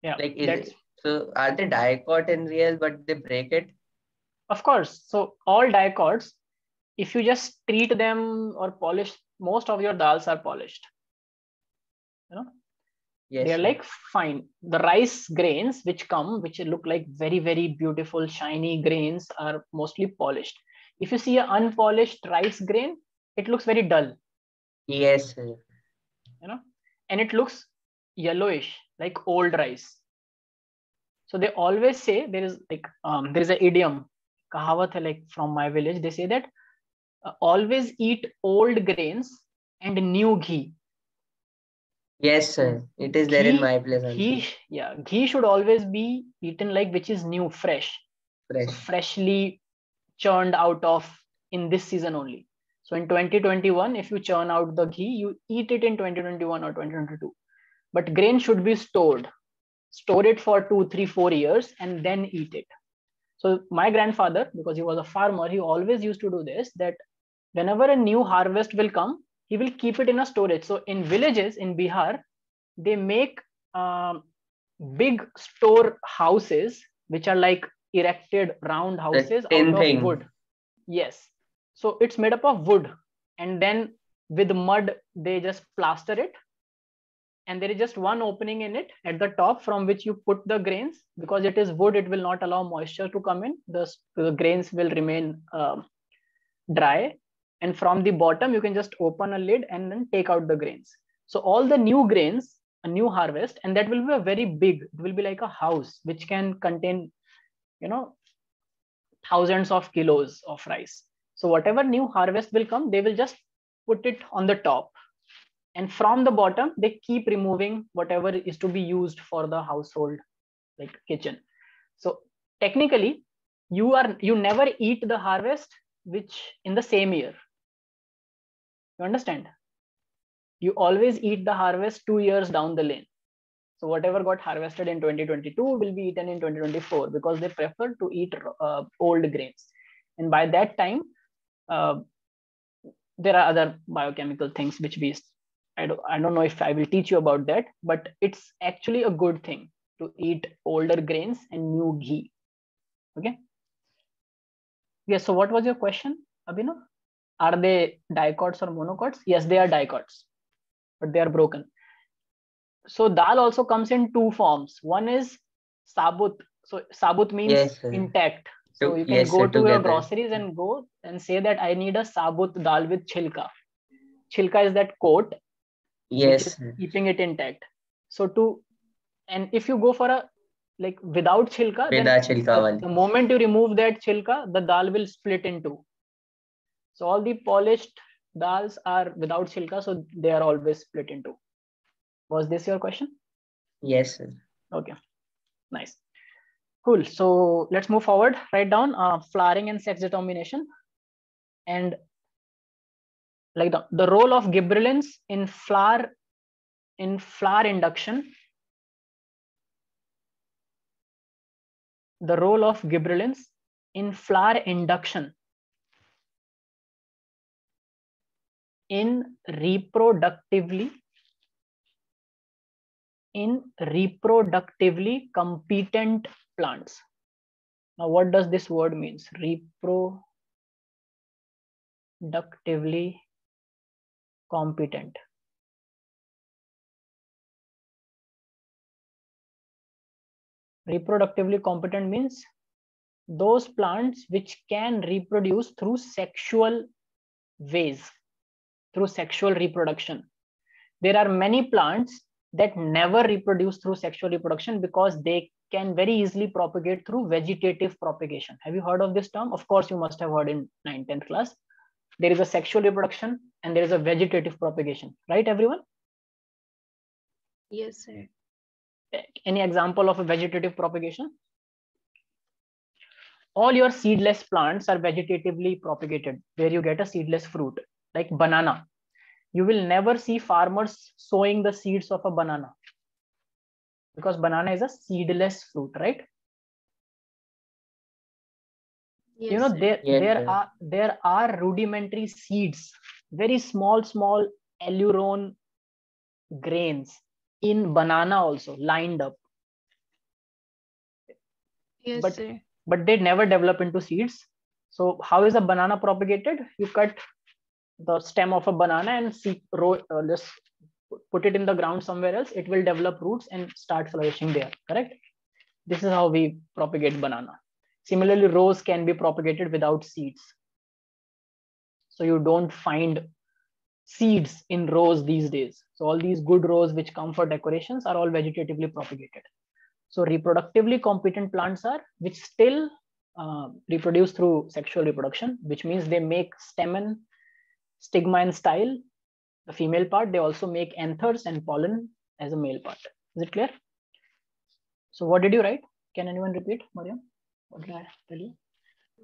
Yeah, Like, that's so are they dicot in real, but they break it? of course. So all dicots, if you just treat them or polish, most of your dals are polished. Yes, They're sir. like fine. The rice grains which look like very, very beautiful, shiny grains are mostly polished. If you see an unpolished rice grain, it looks very dull, Yes, sir. and it looks yellowish, like old rice. So they always say there is an idiom, kahawat hai, like from my village, they say that always eat old grains and new ghee. Yes, sir. It is there in my place also. Ghee should always be eaten like which is new, fresh. Fresh. So freshly churned out of in this season only. So in 2021, if you churn out the ghee, you eat it in 2021 or 2022. But grain should be stored. Store it for 2, 3, 4 years and then eat it. So my grandfather, because he was a farmer, he always used to do this, that whenever a new harvest will come, he will keep it in a storage. So in villages in Bihar, they make big store houses, which are like erected round houses out of wood. Yes. So it's made up of wood, and then with mud, they just plaster it. And there is just one opening in it at the top from which you put the grains. Because it is wood, it will not allow moisture to come in. The grains will remain dry. And from the bottom, you can just open a lid and then take out the grains. So all the new grains, a new harvest, and that will be a very big, it will be like a house which can contain, thousands of kilos of rice. So whatever new harvest will come, they will just put it on the top. And from the bottom, they keep removing whatever is to be used for the household, like kitchen. So technically, you never eat the harvest which in the same year. You understand? You always eat the harvest 2 years down the lane. So whatever got harvested in 2022 will be eaten in 2024, because they prefer to eat old grains. And by that time, there are other biochemical things which I don't know if I will teach you about that, but it's actually a good thing to eat older grains and new ghee. Okay. Yes. So what was your question, Abhinav? Are they dicots or monocots? Yes, they are dicots, but they are broken. So dal also comes in two forms. One is sabut. So sabut means Yes, sir. intact. So you can Yes, go sir, to your together. groceries and go and say that I need a sabut dal with chilka. Chilka is that coat which Yes, is sir. keeping it intact. So and if you go for a like without chilka, then Veda chilka wali. the moment you remove that chilka, the dal will split in two. So all the polished dals are without chilka, so they are always split in two. Was this your question? Yes, sir. Okay, nice. Cool. So let's move forward. Write down flowering and sex determination, and like the role of gibberellins in flower induction. The role of gibberellins in flower induction in reproductively competent plants. Now, what does this word means? Reproductively competent. Reproductively competent means those plants which can reproduce through sexual ways, through sexual reproduction. There are many plants that never reproduce through sexual reproduction because they can very easily propagate through vegetative propagation. Have you heard of this term? Of course, you must have heard in 9th, 10th class. There is a sexual reproduction and there is a vegetative propagation, right, everyone? Yes, sir. Any example of a vegetative propagation? All your seedless plants are vegetatively propagated, where you get a seedless fruit, like banana. You will never see farmers sowing the seeds of a banana because banana is a seedless fruit, right? Yes, You know, sir. there are rudimentary seeds, very small aileron grains in banana also lined up. Yes, but sir. but they never develop into seeds. So how is a banana propagated? You cut the stem of a banana and just put it in the ground somewhere else. It will develop roots and start flourishing there, correct? This is how we propagate banana. Similarly, rose can be propagated without seeds. So you don't find seeds in rose these days. So all these good rose which come for decorations are all vegetatively propagated. So reproductively competent plants are which still reproduce through sexual reproduction, which means they make stamen, stigma and style, the female part. They also make anthers and pollen as a male part. Is it clear? So what did you write? Can anyone repeat, Mariam? What did I tell you?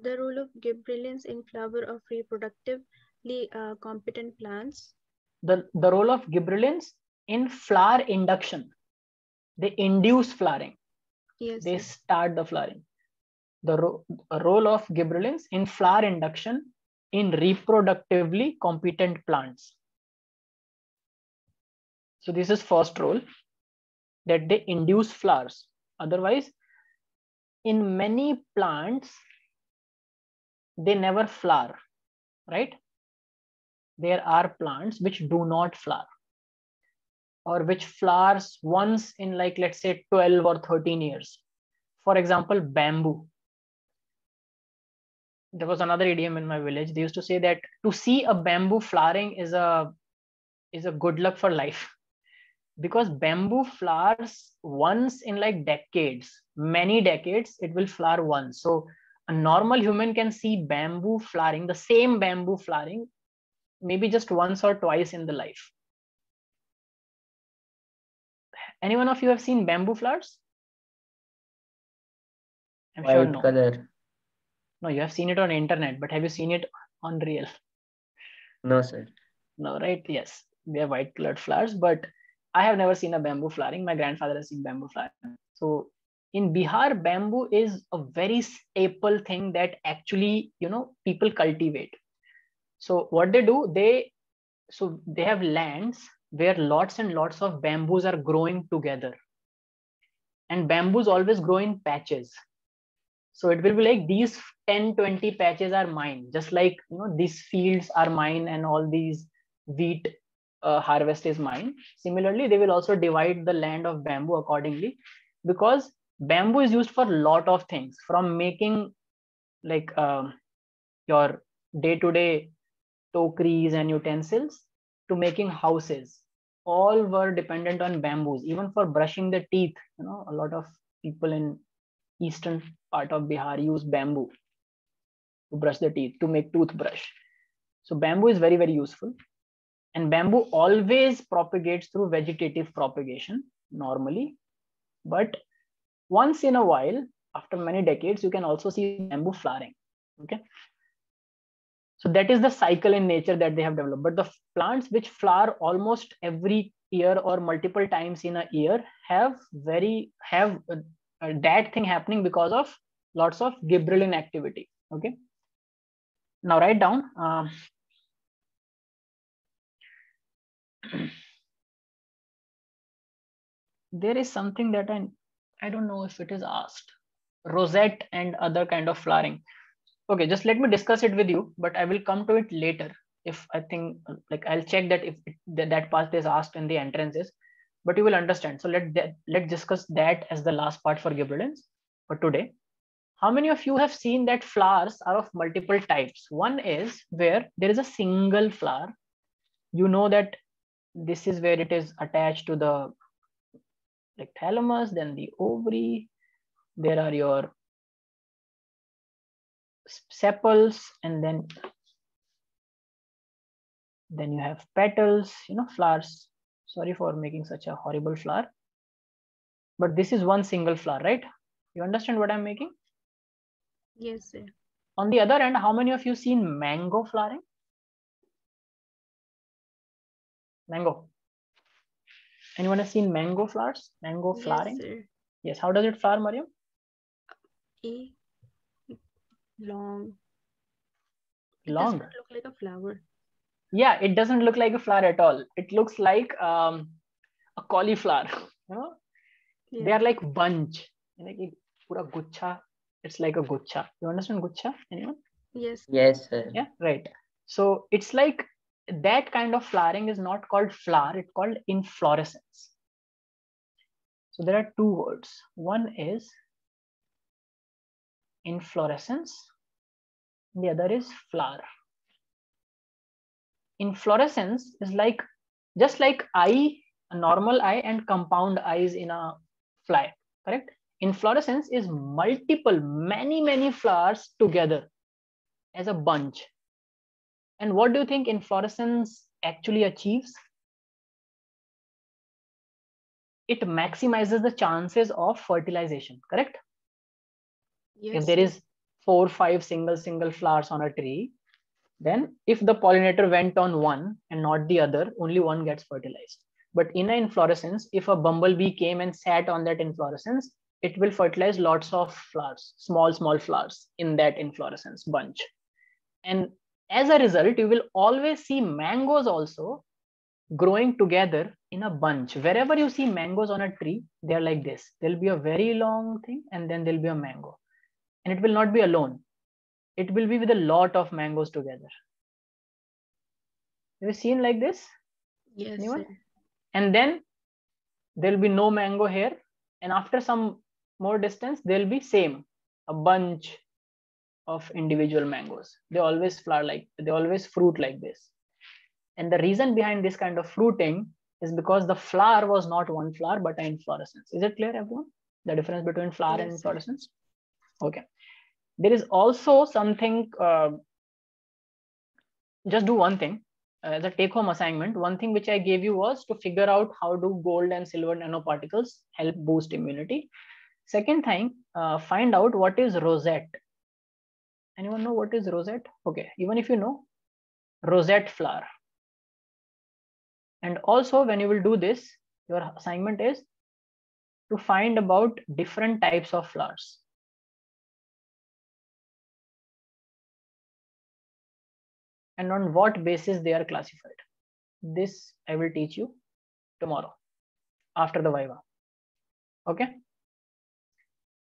The role of gibberellins in flower of reproductively competent plants. The role of gibberellins in flower induction. They induce flowering. Yes, They sir. start the flowering. The role of gibberellins in flower induction in reproductively competent plants. So this is first role, that they induce flowers. Otherwise, in many plants, they never flower, right? There are plants which do not flower, or which flowers once in, like, let's say 12 or 13 years. For example, bamboo. There was another idiom in my village. They used to say that to see a bamboo flowering is a good luck for life, because bamboo flowers once in like decades, many decades, it will flower once. So a normal human can see bamboo flowering, the same bamboo flowering, maybe just once or twice in the life. Any one of you have seen bamboo flowers? I'm sure White no. color. No, you have seen it on internet, but have you seen it on real? No, sir. No, right? Yes, they are white colored flowers, but I have never seen a bamboo flowering. My grandfather has seen bamboo flowering. So in Bihar, bamboo is a very staple thing that actually, people cultivate. So what they do, they have lands where lots and lots of bamboos are growing together, and bamboos always grow in patches. So it will be like these 10-20 patches are mine, just like these fields are mine and all these wheat harvest is mine. Similarly, they will also divide the land of bamboo accordingly, because bamboo is used for a lot of things, from making like your day-to-day tokeries and utensils to making houses, all were dependent on bamboos. Even for brushing the teeth, you know, a lot of people in eastern part of Bihar use bamboo to brush the teeth, to make toothbrush. So bamboo is very, very useful. And bamboo always propagates through vegetative propagation normally. But once in a while, after many decades, you can also see bamboo flowering. Okay. So that is the cycle in nature that they have developed. But the plants which flower almost every year or multiple times in a year have that thing happening because of lots of gibberellin activity. Okay. Now write down. There is something that I don't know if it is asked. Rosette and other kind of flowering. Okay, just let me discuss it with you, but I will come to it later. If I think, like, I'll check that if that part is asked in the entrances, but you will understand. So let's discuss that as the last part for gibberellins for today. How many of you have seen that flowers are of multiple types? One is where there is a single flower. You know that this is where it is attached to the like thalamus, then the ovary. There are your sepals, and then you have petals, you know, flowers. Sorry for making such a horrible flower, but this is one single flower, right? You understand what I'm making? Yes, sir. On the other hand, how many of you seen mango flowering? Mango. Anyone has seen mango flowers? Mango flowering? Yes, sir. Yes. How does it flower, Mariam? A long. It Long. does not look like a flower. Yeah, it doesn't look like a flower at all. It looks like a cauliflower. You know, Yeah. they are like bunch. Like pura gucha. It's like a gucha. You understand gucha? Anyone? Yes. Yes, sir. Yeah, right. So it's like that kind of flowering is not called flower, it's called inflorescence. So there are two words. One is inflorescence, the other is flower. Inflorescence is like just like eye, a normal eye and compound eyes in a fly, correct? Inflorescence is multiple, many flowers together as a bunch. And what do you think inflorescence actually achieves? It maximizes the chances of fertilization, correct? Yes. If there is 4 or 5 single flowers on a tree, then if the pollinator went on one and not the other, only one gets fertilized. But in an inflorescence, if a bumblebee came and sat on that inflorescence, it will fertilize lots of flowers, small flowers in that inflorescence bunch. And as a result, you will always see mangoes also growing together in a bunch. Wherever you see mangoes on a tree, they're like this. There'll be a very long thing and then there'll be a mango. And it will not be alone. It will be with a lot of mangoes together. Have you seen like this? Yes, Anyone? sir. And then there'll be no mango here. And after some more distance, there'll be same, a bunch of individual mangoes. They always fruit like this. And the reason behind this kind of fruiting is because the flower was not one flower, but an inflorescence. Is it clear, everyone? The difference between flower and Yes, sir. inflorescence? Okay. There is also something, just do one thing. As a take-home assignment, one thing which I gave you was to figure out how do gold and silver nanoparticles help boost immunity. Second thing, find out what is rosette. Anyone know what is rosette? Okay, even if you know, rosette flower. And also when you will do this, your assignment is to find about different types of flowers. And on what basis they are classified. This I will teach you tomorrow after the Viva. Okay.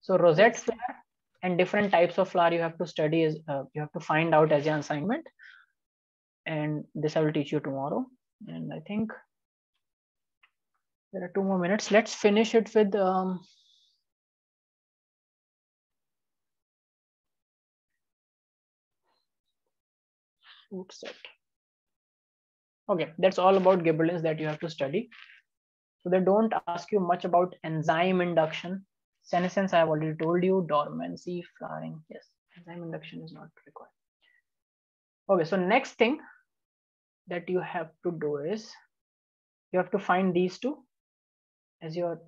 So rosette Yes. flower and different types of flower you have to study is you have to find out as an assignment. And this I will teach you tomorrow. And I think there are 2 more minutes. Let's finish it with Food set. Okay, that's all about gibberellins that you have to study. So they don't ask you much about enzyme induction. Senescence, I have already told you. Dormancy, flowering. Yes, enzyme induction is not required. Okay, so next thing that you have to do is you have to find these two as your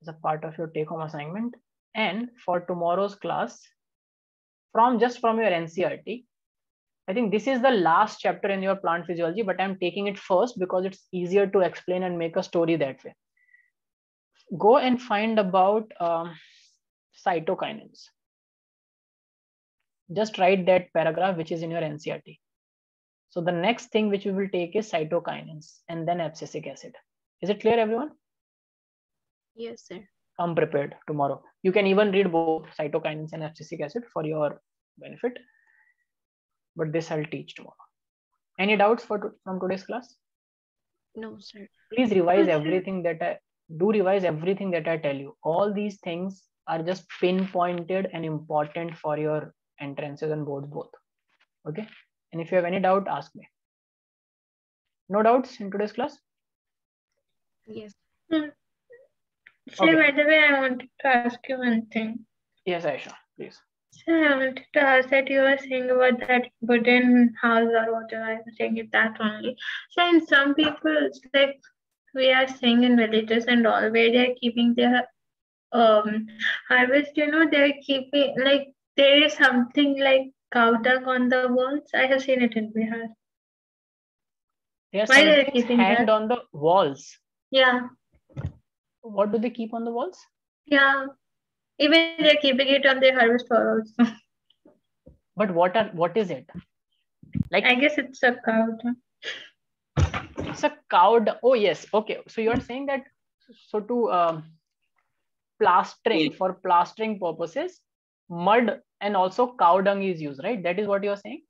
as a part of your take-home assignment. And for tomorrow's class, from your NCERT, I think this is the last chapter in your plant physiology, but I'm taking it first because it's easier to explain and make a story that way. Go and find about cytokinins. Just write that paragraph which is in your NCERT. So the next thing which we will take is cytokinins and then abscisic acid. Is it clear, everyone? Yes, sir. Come prepared tomorrow. You can even read both cytokinins and abscisic acid for your benefit. But this I'll teach tomorrow. Any doubts from today's class? No, sir. Please revise everything that I tell you. All these things are just pinpointed and important for your entrances and boards both. Okay. And if you have any doubt, ask me. No doubts in today's class? Yes. Sir, Okay. by the way, I wanted to ask you one thing. Yes, Aisha, please. Sir, I wanted to ask that you were saying about that wooden house or whatever. I was saying it that only. So in some people, it's like we are saying in villages and all, where they're keeping their harvest, they're keeping, like, there is something like cow dung on the walls. I have seen it in Bihar. There are Why some they're things keeping hanged that? on the walls. Yeah, What do they keep on the walls? yeah. Even they're keeping it on their harvest floor also. But what is it? Like, I guess it's a cow dung. it's a cow dung. Oh yes, okay. So you're saying that to plastering, for plastering purposes, mud and also cow dung is used, right? That is what you're saying?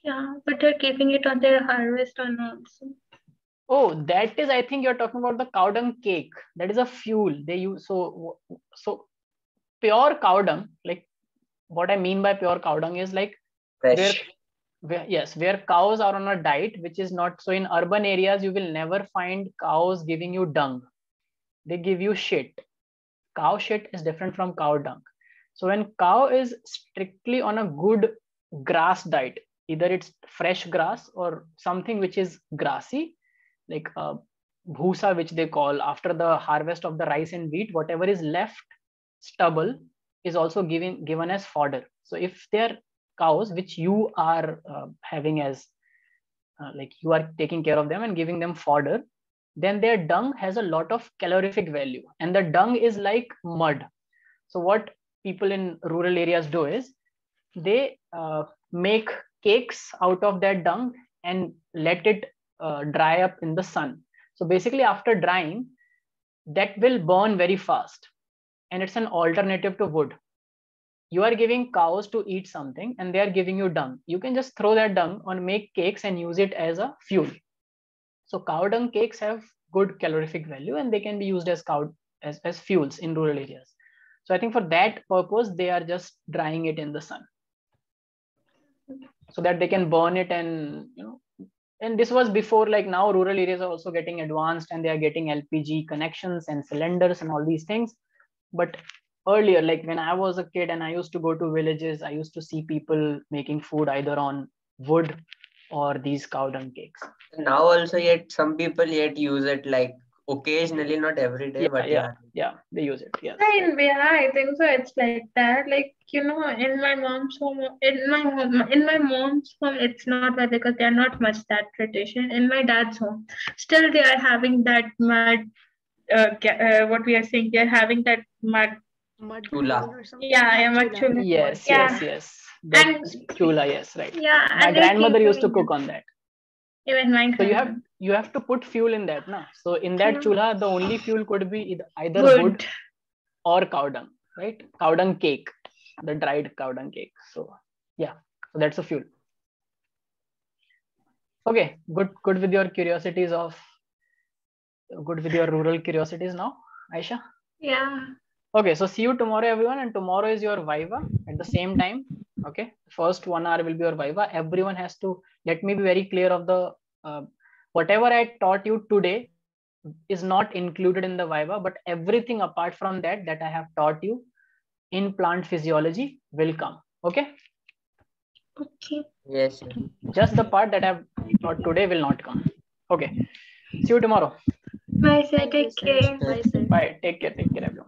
Yeah, but they're keeping it on their harvest on also. Oh, that is, I think you're talking about the cow dung cake. That is a fuel they use. So pure cow dung, like what I mean by pure cow dung is like Fresh. where cows are on a diet, which is not, so in urban areas, you will never find cows giving you dung. They give you shit. Cow shit is different from cow dung. So when cow is strictly on a good grass diet, either it's fresh grass or something which is grassy, like bhusa, which they call, after the harvest of the rice and wheat, whatever is left, stubble, is also given as fodder. So if they're cows which you are having as like you are taking care of them and giving them fodder, then their dung has a lot of calorific value, and the dung is like mud. So what people in rural areas do is they make cakes out of that dung and let it dry up in the sun. So basically after drying, that will burn very fast, and it's an alternative to wood. You are giving cows to eat something and they are giving you dung. You can just throw that dung on, make cakes and use it as a fuel. So cow dung cakes have good calorific value and they can be used as as fuels in rural areas. So I think for that purpose, they are just drying it in the sun so that they can burn it. And and this was before, like now rural areas are also getting advanced and they are getting LPG connections and cylinders and all these things. But earlier, like when I was a kid and I used to go to villages, I used to see people making food either on wood or these cow dung cakes. Now also yet some people yet use it like occasionally, not every day, but yeah, they use it. Yes. In Bihar, I think so. It's like that. Like, in my mom's home, in my mom's home, it's not that, because they're not much that tradition. In my dad's home, still they are having that mud. What we are saying, they're having that mud. Mud Chula. bowl or something. Yeah, Mud mud chula. chula. Yes, Yeah. yes. That chula, yes, right. Yeah, My and they grandmother keep used to doing cook on that. Even my So grandma. you have to put fuel in that, na? So in that Yeah. chula, the only fuel could be either wood or cow dung, right? Cow dung cake, the dried cow dung cake. So yeah, so that's a fuel. Okay, good with your curiosities good with your rural curiosities now, Aisha? Yeah. Okay, so see you tomorrow, everyone. And tomorrow is your Viva at the same time. Okay, first 1 hour will be your viva. Everyone has to, let me be very clear of the whatever I taught you today is not included in the viva, but everything apart from that that I have taught you in plant physiology will come. Okay, Okay. Yes, sir. just the part that I have taught today will not come. Okay, see you tomorrow. Bye, sir. Thank you, Take sir. care. Bye, sir. Bye, take care everyone.